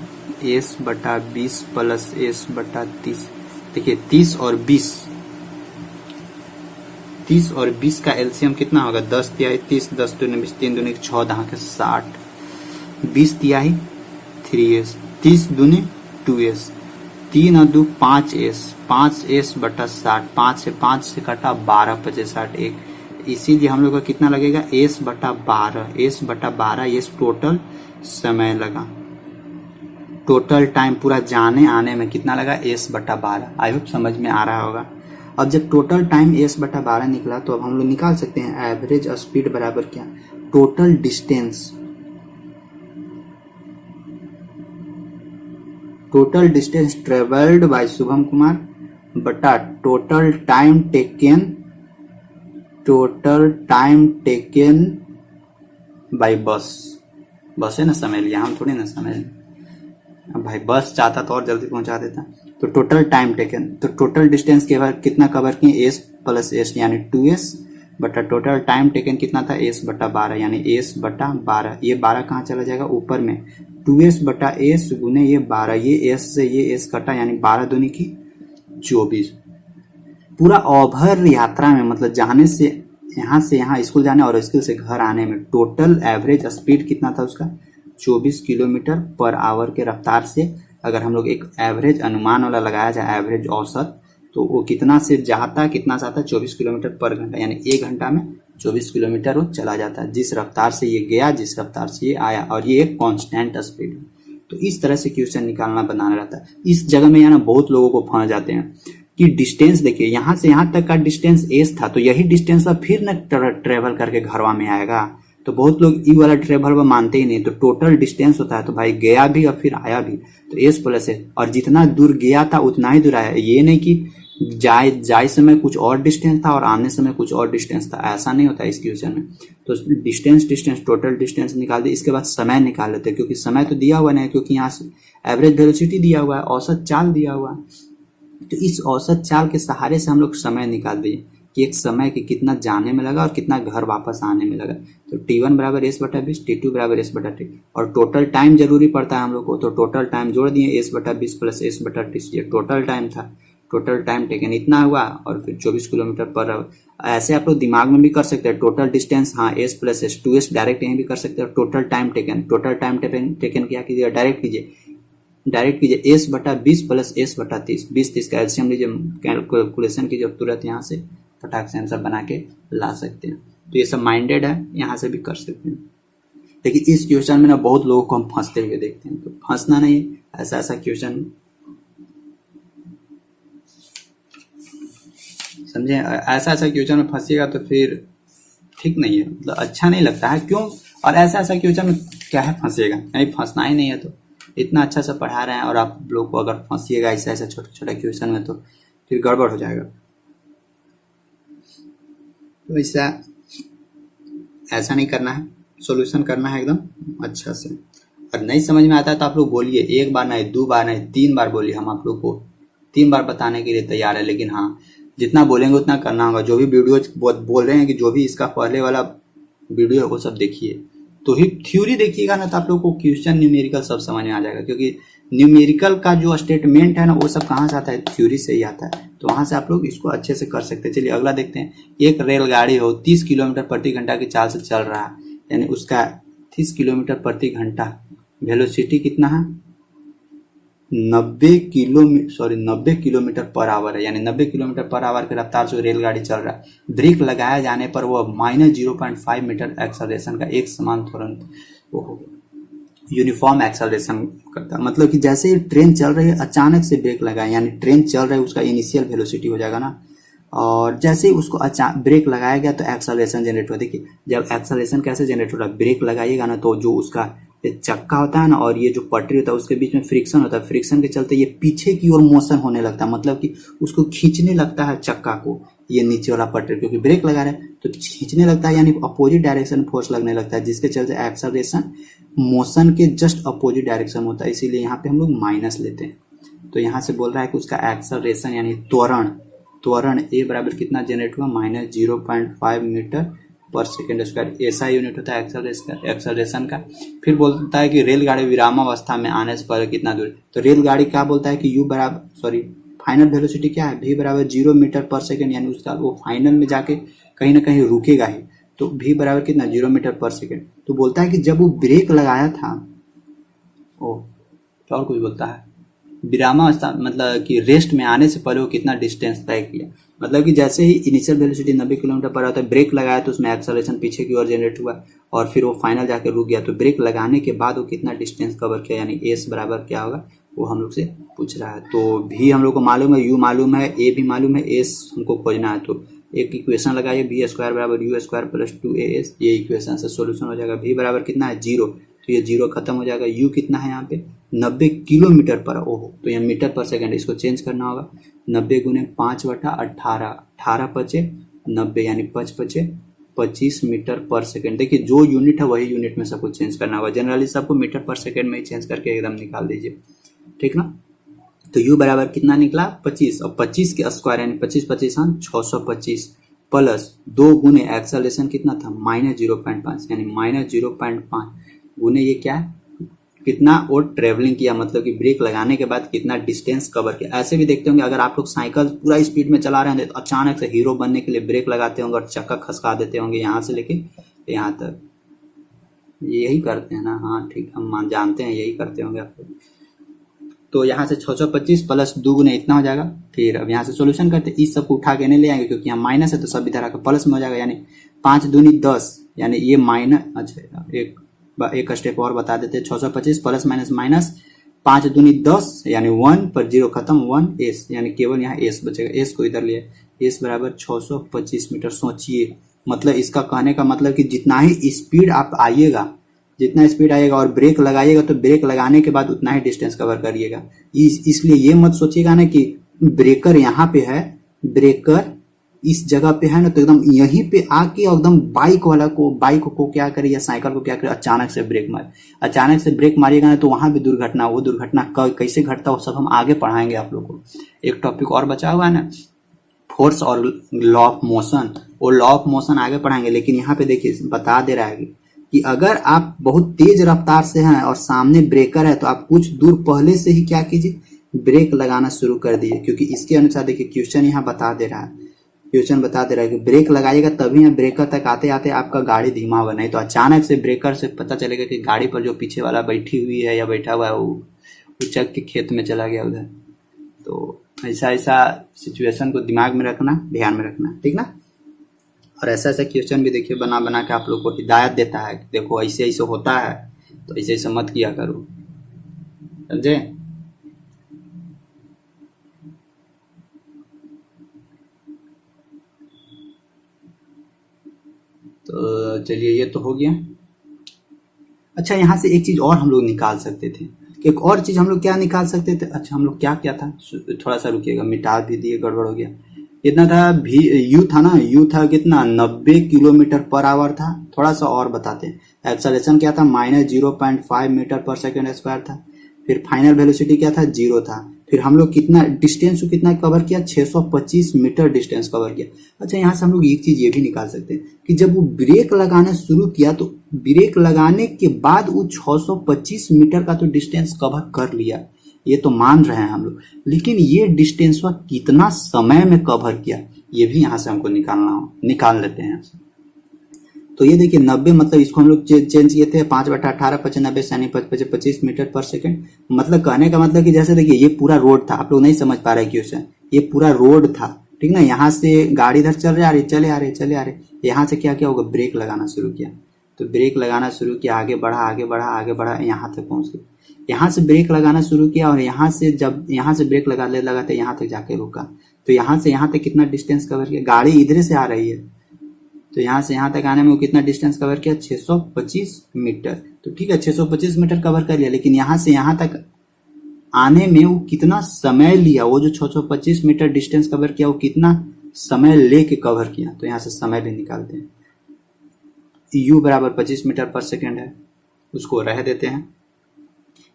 s बटा 20 प्लस s बटा 30। देखिए 30 और 20 का एलसीएम कितना होगा 10 तिहाई 30, 10 दूनी 20, 3 दूनी 6, 10 के 60, 20 तिहाई 3s, 30 दूनी 2s, 3 और 2 5s, 5s बटा 60, 5 से कटा 12 25 60 1, इसीलिए हम लोग का कितना लगेगा s बटा 12, ये टोटल समय लगा, टोटल टाइम पूरा जाने आने में कितना लगा s बटा 12। आई होप समझ में आ रहा होगा। अब जब टोटल टाइम s बटा 12 निकला, तो अब हम लोग निकाल सकते हैं एवरेज स्पीड बराबर क्या, total distance travelled by Shubham Kumar बटा टोटल टाइम टेकन बाय बस है ना, समय लिया, हम थोड़ी ना समय लिया। अब भाई बस चाहता तो और जल्दी पहुंचा देता। तो टोटल टाइम टेकन, तो टोटल डिस्टेंस के बाद कितना कवर किए s प्लस s यानी 2s बटा टोटल टाइम टेकन कितना था s बटा 12 यानी s बटा 12। ये 12 कहाँ चला जाएगा ऊपर में, 2s बटा s गुने ये 12, ये s से ये s कटा यानी 12 दूनी की 24। पूरा ओवर यात्रा में मतलब जाने से यहाँ स्कूल जाने और स्कूल से घर आने में टोटल एवरेज स्पीड कितना था उसका 24 किलोमीटर पर आवर के रफ्तार से। अगर हम लोग एक एवरेज अनुमान वाला लगाया जाए एवरेज औसत, तो वो कितना से जाता 24 किलोमीटर पर घंटा, यानी 1 घंटा में 24 किलोमीटर वो चला जाता है, जिस रफ्तार से ये गया जिस रफ्तार से ये आया, और ये एक कांस्टेंट स्पीड है। तो इस तरह से क्वेश्चन निकालना बनाना रहता है। इस जगह में यहाँ बहुत लोगों को फंस जाते हैं कि डिस्टेंस देखिए यहाँ से यहाँ तक का डिस्टेंस एस था, तो यही डिस्टेंस अब फिर न ट्रेवल करके घरवा में आएगा, तो बहुत लोग ई वाला ट्रेवल में मानते ही नहीं। तो टोटल डिस्टेंस होता है, तो भाई गया भी और फिर आया भी, तो एस प्लस है, और जितना दूर गया था उतना ही दूर आया। ये नहीं कि जाए समय कुछ और डिस्टेंस था और आने समय कुछ और डिस्टेंस था, ऐसा नहीं होता इस क्वेश्चन में। तो डिस्टेंस टोटल डिस्टेंस निकाल दे, इसके बाद समय निकाल लेते हैं, क्योंकि समय तो दिया हुआ नहीं, क्योंकि यहाँ एवरेज वेलोसिटी दिया हुआ है, औसत चाल दिया हुआ है। तो इस औसत चाल के सहारे से हम लोग समय निकाल दिए कि एक समय कि कितना जाने में लगा और कितना घर वापस आने में लगा। तो T1 बराबर एस बटा 20, T2 बराबर एस बटा 30 और टोटल टाइम जरूरी पड़ता है हम लोग को, तो टोटल टाइम जोड़ दिए एस बटा 20 प्लस एस बटा 30, ये टोटल टाइम था, टोटल टाइम टेकन इतना हुआ और फिर 24 किलोमीटर पर आवर। ऐसे आप लोग दिमाग में भी कर सकते हैं, टोटल डिस्टेंस, हाँ S plus S 2s direct यहीं भी कर सकते हैं। टोटल टाइम टेकन क्या कीजिएगा, डायरेक्ट कीजिए एस बटा 20 प्लस एस बटा 30, 20-30 का एलसीएम लीजिए, कैलकुलेशन कीजिए, तुरंत यहाँ से फटाक से आंसर बना के ला सकते हैं। तो ये सब माइंडेड है, यहाँ से भी कर सकते हैं। लेकिन इस क्वेश्चन में ना बहुत लोगों को हम फंसते हुए देखते हैं, तो फंसना नहीं, ऐसा क्वेश्चन समझे, ऐसा क्वेश्चन में फंसिएगा तो फिर ठीक नहीं है, मतलब अच्छा नहीं लगता है, क्यों। और ऐसा क्वेश्चन में क्या है फंसिएगा, नहीं फंसना ही नहीं है। तो इतना अच्छा से पढ़ा रहे हैं और आप लोग को अगर फंसिएगा ऐसा छोटा क्वेश्चन में तो फिर गड़बड़ हो जाएगा। तो ऐसा नहीं करना है, सॉल्यूशन करना है एकदम अच्छा से। और नहीं समझ में आता है तो आप लोग बोलिए, एक बार नहीं, 2 बार नहीं, 3 बार बोलिए, हम आप लोग को 3 बार बताने के लिए तैयार है। लेकिन हाँ, जितना बोलेंगे उतना करना होगा। जो भी वीडियो बोल रहे हैं कि जो भी इसका पहले वाला वीडियो है वो सब देखिए, तो ही थ्योरी देखिएगा ना, तो आप लोग को क्वेश्चन न्यूमेरिकल सब समझ में आ जाएगा। क्योंकि न्यूमेरिकल का जो स्टेटमेंट है ना वो सब कहाँ से आता है, थ्योरी से ही आता है। तो वहां से आप लोग इसको अच्छे से कर सकते हैं। चलिए अगला देखते हैं। एक रेलगाड़ी हो 30 किलोमीटर प्रति घंटा की चाल से चल रहा है, यानी उसका 30 किलोमीटर प्रति घंटा वेलोसिटी कितना है, 90 किलोमीटर पर आवर है, यानी 90 किलोमीटर पर आवर की रफ्तार से रेलगाड़ी चल रहा है। ब्रेक लगाए जाने पर वह -0.5 मीटर एक्सेलरेशन का एक समान तुरंत यूनिफॉर्म एक्सेलरेशन करता है। मतलब कि जैसे ही ट्रेन चल रही है अचानक से ब्रेक लगाए, यानी ट्रेन चल रही है उसका इनिशियल वेलोसिटी हो जाएगा ना, और जैसे ही उसको ब्रेक लगाया गया तो एक्सेलरेशन जनरेट हुआ। देखिए जब एक्सेलरेशन कैसे जनरेट हो रहा है, ब्रेक लगाइएगा ना तो जो उसका ये चक्का होता है ना और ये जो पटरी होता है उसके बीच में फ्रिक्शन होता है, फ्रिक्शन के चलते ये पीछे की ओर मोशन होने लगता है, मतलब कि उसको खींचने लगता है चक्का को, ये नीचे वाला पटरी, क्योंकि ब्रेक लगा रहे हैं तो खींचने लगता है, यानी अपोजिट डायरेक्शन फोर्स लगने लगता है, जिसके चलते एक्सेलरेशन मोशन के जस्ट अपोजिट डायरेक्शन होता है। इसीलिए यहाँ पे हम लोग माइनस लेते हैं। तो यहाँ से बोल रहा है कि उसका एक्सेलरेशन यानी त्वरण ए बराबर कितना जनरेट हुआ, -0.5 मीटर पर सेकेंड स्क्वायर, ऐसा यूनिट होता है एक्सेलरेशन का। फिर बोलता है कि रेलगाड़ी विरामावस्था में आने से पहले कितना दूर, तो रेलगाड़ी क्या बोलता है कि फाइनल वेलोसिटी क्या है, v बराबर 0 मीटर पर सेकेंड, यानी उसका वो फाइनल में जाके कहीं ना कहीं रुकेगा ही। तो v बराबर कितना, 0 मीटर पर सेकेंड। तो बोलता है कि जब वो ब्रेक लगाया था, तो और कुछ बोलता है विरामावस्था, मतलब कि रेस्ट में आने से पहले वो कितना डिस्टेंस तय किया। मतलब कि जैसे ही इनिशियल वेलोसिटी 90 किलोमीटर पर आता है, ब्रेक लगाया तो उसमें एक्सेलरेशन पीछे की ओर जनरेट हुआ और फिर वो फाइनल जाकर रुक गया। तो ब्रेक लगाने के बाद वो कितना डिस्टेंस कवर किया, यानी एस बराबर क्या होगा वो हम लोग से पूछ रहा है। तो भी हम लोग को मालूम है, यू मालूम है, ए भी मालूम है, एस हमको खोजना है। तो एक इक्वेशन लगाइए, बी स्क्वायर बराबर यू स्क्वायर प्लस 2as, ये इक्वेशन से सोल्यूशन हो जाएगा। v बराबर कितना है 0, तो ये 0 खत्म हो जाएगा। u कितना है यहाँ पे 90 किलोमीटर पर, ओहो तो यहाँ मीटर पर सेकंड, इसको चेंज करना होगा। 90 गुने 5/18, 18 पचे 90, यानी 5 पचे 25 मीटर पर सेकंड। देखिए जो यूनिट है वही यूनिट में सबको चेंज करना होगा। जनरली सबको मीटर पर सेकंड में ही चेंज करके एकदम निकाल दीजिए, ठीक ना। तो u बराबर कितना निकला 25, और 25 के स्क्वायर यानी 25 25 625 प्लस 2 गुने एक्सेलरेशन कितना था -0.5, यानी -0.5 गुने ये क्या है कितना और ट्रेवलिंग किया, मतलब कि ब्रेक लगाने के बाद कितना डिस्टेंस कवर किया। ऐसे भी देखते होंगे अगर आप लोग साइकिल पूरा स्पीड में चला रहे हैं तो अचानक से हीरो बनने के लिए ब्रेक लगाते होंगे और चक्का खसका देते होंगे यहाँ से लेके यहाँ तक, यही करते हैं ना। हाँ ठीक, हम जानते हैं यही करते होंगे आप लोग। तो यहाँ से 625 प्लस 2 गुने इतना हो जाएगा। फिर अब यहाँ से सॉल्यूशन करते, इस सबको उठा के नहीं ले आएंगे क्योंकि यहाँ माइनस है, तो सब इधर आकर प्लस में हो जाएगा, यानी 5 दूनी 10, यानी ये माइनस, अच्छा एक स्टेप और बता देते हैं। 625 प्लस माइनस 5 दूनी 10, यानी 1 पर 0 खत्म, 1 एस, यानी केवल यहाँ एस बचेगा। एस को इधर लिया, एस बराबर 625 मीटर। सोचिए, मतलब इसका कहने का मतलब कि जितना ही स्पीड आप आइएगा, जितना स्पीड आएगा और ब्रेक लगाइएगा तो ब्रेक लगाने के बाद उतना ही डिस्टेंस कवर करिएगा। इसलिए ये मत सोचिएगा ना कि ब्रेकर यहाँ पे है, ब्रेकर इस जगह पे है ना, तो एकदम यहीं पे आके एकदम बाइक को क्या करे या साइकिल को क्या करे, अचानक से ब्रेक मारे। अचानक से ब्रेक मारिएगा ना तो वहां भी दुर्घटना, वो दुर्घटना कैसे घटता है वो सब हम आगे पढ़ाएंगे आप लोग को। एक टॉपिक और बचा हुआ है ना, फोर्स और लॉ ऑफ मोशन, वो लॉ ऑफ मोशन आगे पढ़ाएंगे, लेकिन यहाँ पे देखिए बता दे रहा है कि अगर आप बहुत तेज रफ्तार से हैं और सामने ब्रेकर है तो आप कुछ दूर पहले से ही क्या कीजिए, ब्रेक लगाना शुरू कर दिए, क्योंकि इसके अनुसार देखिए क्वेश्चन यहाँ बता दे रहा है, क्वेश्चन बता दे रहा है कि ब्रेक लगाइएगा तभी यहाँ ब्रेकर तक आते आते आपका गाड़ी धीमा होगा, नहीं तो अचानक से ब्रेकर से पता चलेगा कि गाड़ी पर जो पीछे वाला बैठी हुई है या बैठा हुआ है वो चक के खेत में चला गया उधर। तो ऐसा ऐसा सिचुएशन को दिमाग में रखना, ध्यान में रखना, ठीक ना। और ऐसा ऐसा क्वेश्चन भी देखिए बना बना के आप लोग को हिदायत देता है, देखो ऐसे ऐसे होता है तो ऐसे ऐसे मत किया करो, समझे। तो चलिए ये तो हो गया। अच्छा यहाँ से एक चीज और हम लोग निकाल सकते थे, एक और चीज हम लोग क्या निकाल सकते थे। अच्छा हम लोग क्या क्या था, थोड़ा सा रुकिएगा, मिटा भी दिए, गड़बड़ हो गया। कितना था भी, यू था ना, यू था कितना 90 किलोमीटर पर आवर था। थोड़ा सा और बताते हैं, एक्सेलरेशन क्या था -0.5 मीटर पर सेकेंड स्क्वायर था। फिर फाइनल वेलोसिटी क्या था, 0 था। फिर हम लोग कितना डिस्टेंस को कितना कवर किया, 625 मीटर डिस्टेंस कवर किया। अच्छा यहाँ से हम लोग एक चीज ये भी निकाल सकते हैं कि जब वो ब्रेक लगाना शुरू किया तो ब्रेक लगाने के बाद वो 625 मीटर का तो डिस्टेंस कवर कर लिया, ये तो मान रहे हैं हम लोग, लेकिन ये डिस्टेंस कितना समय में कवर किया ये भी यहाँ से हमको निकाल लेते हैं। तो ये देखिए 90 मतलब इसको हम लोग चेंज किए थे 5/18 95 यानी 25 मीटर पर सेकंड। मतलब कहने का मतलब कि जैसे देखिए ये पूरा रोड था, आप लोग नहीं समझ पा रहे क्वेश्चन, ये पूरा रोड था, ठीक ना। यहाँ से गाड़ी इधर चले आ रहे, यहाँ से क्या क्या होगा, ब्रेक लगाना शुरू किया। तो ब्रेक लगाना शुरू किया, आगे बढ़ा यहाँ तक पहुंच गए। यहाँ से ब्रेक लगाना शुरू किया और यहाँ से जब यहाँ से ब्रेक लगाते यहाँ तक जाके रुका। तो यहाँ से यहाँ तक कितना डिस्टेंस कवर किया, गाड़ी इधर से आ रही है तो यहाँ से यहाँ तक आने में वो कितना डिस्टेंस कवर किया, 625 मीटर। तो ठीक है 625 मीटर कवर कर लिया, लेकिन यहाँ से यहाँ तक आने में वो कितना समय लिया, वो जो 625 मीटर डिस्टेंस कवर किया वो कितना समय लेके कवर किया। तो यहाँ से समय भी निकालते हैं। u बराबर 25 मीटर पर सेकेंड है, उसको रह देते हैं।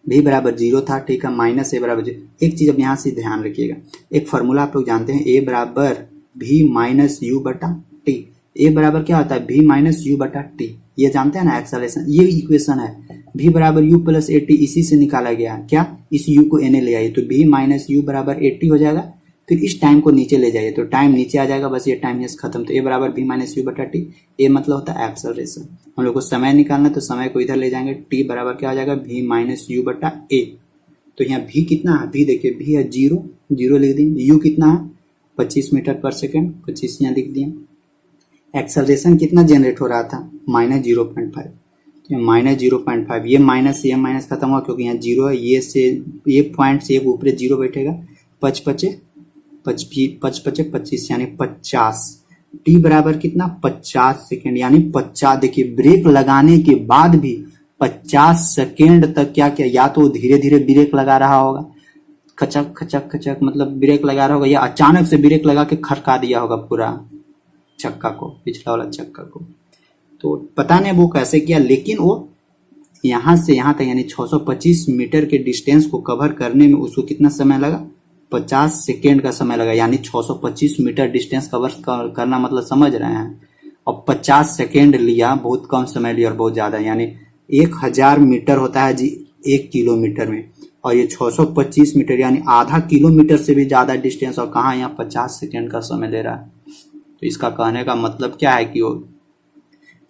v बराबर 0 था, ठीक है, -a बराबर 0। एक चीज अब यहाँ से ध्यान रखिएगा, एक फॉर्मूला आप लोग जानते हैं, a बराबर v माइनस यू बटा टी। a बराबर क्या होता है, v माइनस यू बटा टी, ये जानते हैं ना एक्सेलरेशन, ये इक्वेशन है। v बराबर u प्लस ए टी, इसी से निकाला गया, क्या, इस u को na ले आइए तो v माइनस यू बराबर ए टी हो जाएगा। फिर इस टाइम को नीचे ले जाइए तो टाइम नीचे आ जाएगा, बस ये टाइम यस खत्म। तो a बराबर v माइनस यू बटा टी, ए मतलब होता है एक्सेलरेशन। हम लोग को समय निकालना तो समय को इधर ले जाएंगे, t बराबर क्या हो जाएगा, v माइनस यू बटा ए। तो यहाँ v कितना है, v देखिए v है 0 लिख दिए, u कितना है 25 मीटर पर सेकेंड, 25 यहाँ लिख दिए। एक्सेलरेशन कितना जनरेट हो रहा था, -0.5, -0.5, ये माइनस से ये माइनस खत्म हुआ क्योंकि यहाँ 0 है, ये से ये पॉइंट से एक ऊपर 0 बैठेगा, 25 यानी 50। टी बराबर कितना 50 सेकेंड यानी 50। देखिए ब्रेक लगाने के बाद भी 50 सेकेंड तक क्या किया, या तो धीरे धीरे ब्रेक लगा रहा होगा, खचक खचक खचक मतलब ब्रेक लगा रहा होगा, या अचानक से ब्रेक लगा के खड़का दिया होगा पूरा चक्का को, पिछला वाला चक्का को। तो पता नहीं वो कैसे किया, लेकिन वो यहाँ से यहाँ तक यानी 625 मीटर के डिस्टेंस को कवर करने में उसको कितना समय लगा, 50 सेकेंड का समय लगा। यानी 625 मीटर डिस्टेंस कवर करना मतलब समझ रहे हैं। और 50 सेकेंड लिया, बहुत कम समय लिया और बहुत ज्यादा, यानी 1000 मीटर होता है जी 1 किलोमीटर में, और ये 625 मीटर यानी आधा किलोमीटर से भी ज्यादा डिस्टेंस, और कहाँ यहाँ 50 सेकेंड का समय ले रहा है। तो इसका कहने का मतलब क्या है कि वो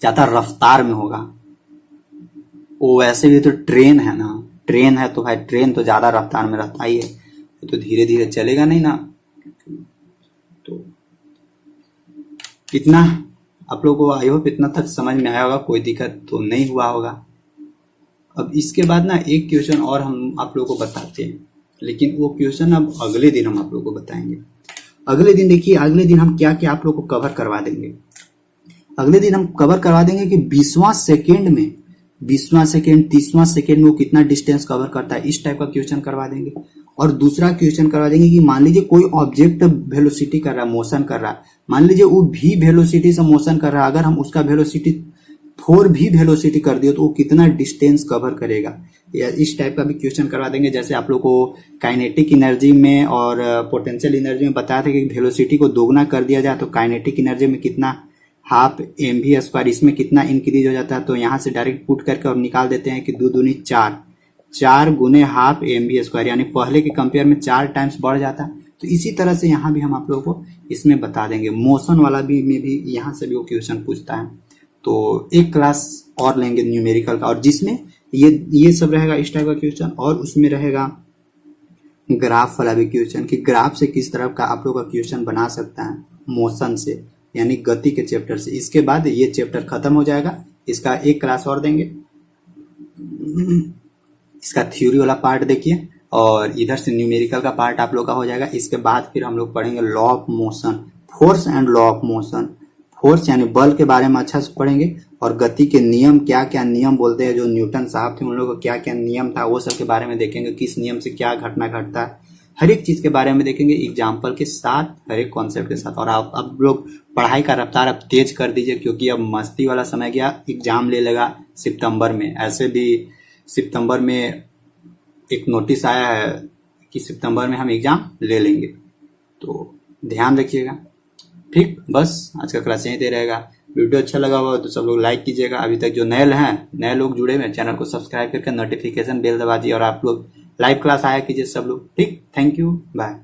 ज्यादा रफ्तार में होगा। वो वैसे भी तो ट्रेन है ना, ट्रेन है तो भाई ट्रेन तो ज्यादा रफ्तार में रहता ही है, तो धीरे धीरे चलेगा नहीं ना। तो इतना आप लोगों को आई होप इतना तक समझ में आया होगा, कोई दिक्कत तो नहीं हुआ होगा। अब इसके बाद ना एक क्वेश्चन और हम आप लोगों को बताते हैं, लेकिन वो क्वेश्चन अब अगले दिन हम आप लोगों को बताएंगे। अगले दिन देखिए, अगले दिन हम क्या क्या आप लोगों को कवर करवा देंगे। अगले दिन हम कवर करवा देंगे कि 20वां सेकेंड में 20वां सेकेंड 30वां सेकेंड में वो कितना डिस्टेंस कवर करता है, इस टाइप का क्वेश्चन करवा देंगे। और दूसरा क्वेश्चन करवा देंगे कि मान लीजिए कोई ऑब्जेक्ट वेलोसिटी कर रहा है, मोशन कर रहा है, मान लीजिए वो भी वेलोसिटी से मोशन कर रहा है, अगर हम उसका वेलोसिटी 4 भी वेलोसिटी कर दियो तो वो कितना डिस्टेंस कवर करेगा, या इस टाइप का भी क्वेश्चन करवा देंगे। जैसे आप लोग को काइनेटिक एनर्जी में और पोटेंशियल एनर्जी में बताया था कि वेलोसिटी को दोगुना कर दिया जाए तो काइनेटिक एनर्जी में कितना हाफ mv², इसमें कितना इंक्रीज हो जाता है। तो यहाँ से डायरेक्ट पुट करके और निकाल देते हैं कि 2 दूनी 4, 4 गुने हाफ mv², यानी पहले के कंपेयर में 4 टाइम्स बढ़ जाता है। तो इसी तरह से यहाँ भी हम आप लोगों को इसमें बता देंगे। मोशन वाला भी में भी यहाँ से भी वो क्वेश्चन पूछता है। तो एक क्लास और लेंगे न्यूमेरिकल का, और जिसमें ये सब रहेगा इस टाइप का क्वेश्चन, और उसमें रहेगा ग्राफ वाला भी क्वेश्चन कि ग्राफ से किस तरह का आप लोग का क्वेश्चन बना सकता है, मोशन से यानी गति के चैप्टर से। इसके बाद ये चैप्टर खत्म हो जाएगा, इसका एक क्लास और देंगे। इसका थ्योरी वाला पार्ट देखिए, और इधर से न्यूमेरिकल का पार्ट आप लोग का हो जाएगा। इसके बाद फिर हम लोग पढ़ेंगे law of motion, force and law of motion. Force यानी बल के बारे में अच्छा से पढ़ेंगे, और गति के नियम, क्या क्या नियम बोलते हैं, जो न्यूटन साहब थे उन लोगों का क्या क्या नियम था, वो सब के बारे में देखेंगे। किस नियम से क्या घटना घटता है, हर एक चीज के बारे में देखेंगे, एग्जाम्पल के साथ, हर एक कॉन्सेप्ट के साथ। और आप अब लोग पढ़ाई का रफ्तार अब तेज कर दीजिए, क्योंकि अब मस्ती वाला समय गया। एग्जाम ले लेगा सितंबर में, ऐसे भी सितंबर में एक नोटिस आया है कि सितंबर में हम एग्जाम ले लेंगे, तो ध्यान रखिएगा। ठीक, बस आज का क्लास यहीं दे रहेगा। वीडियो अच्छा लगा हुआ तो सब लोग लाइक कीजिएगा। अभी तक जो नए लोग जुड़े हुए, चैनल को सब्सक्राइब करके नोटिफिकेशन बेल दबा दिए, और आप लोग लाइव क्लास आया कीजिए सब लोग। ठीक, थैंक यू, बाय।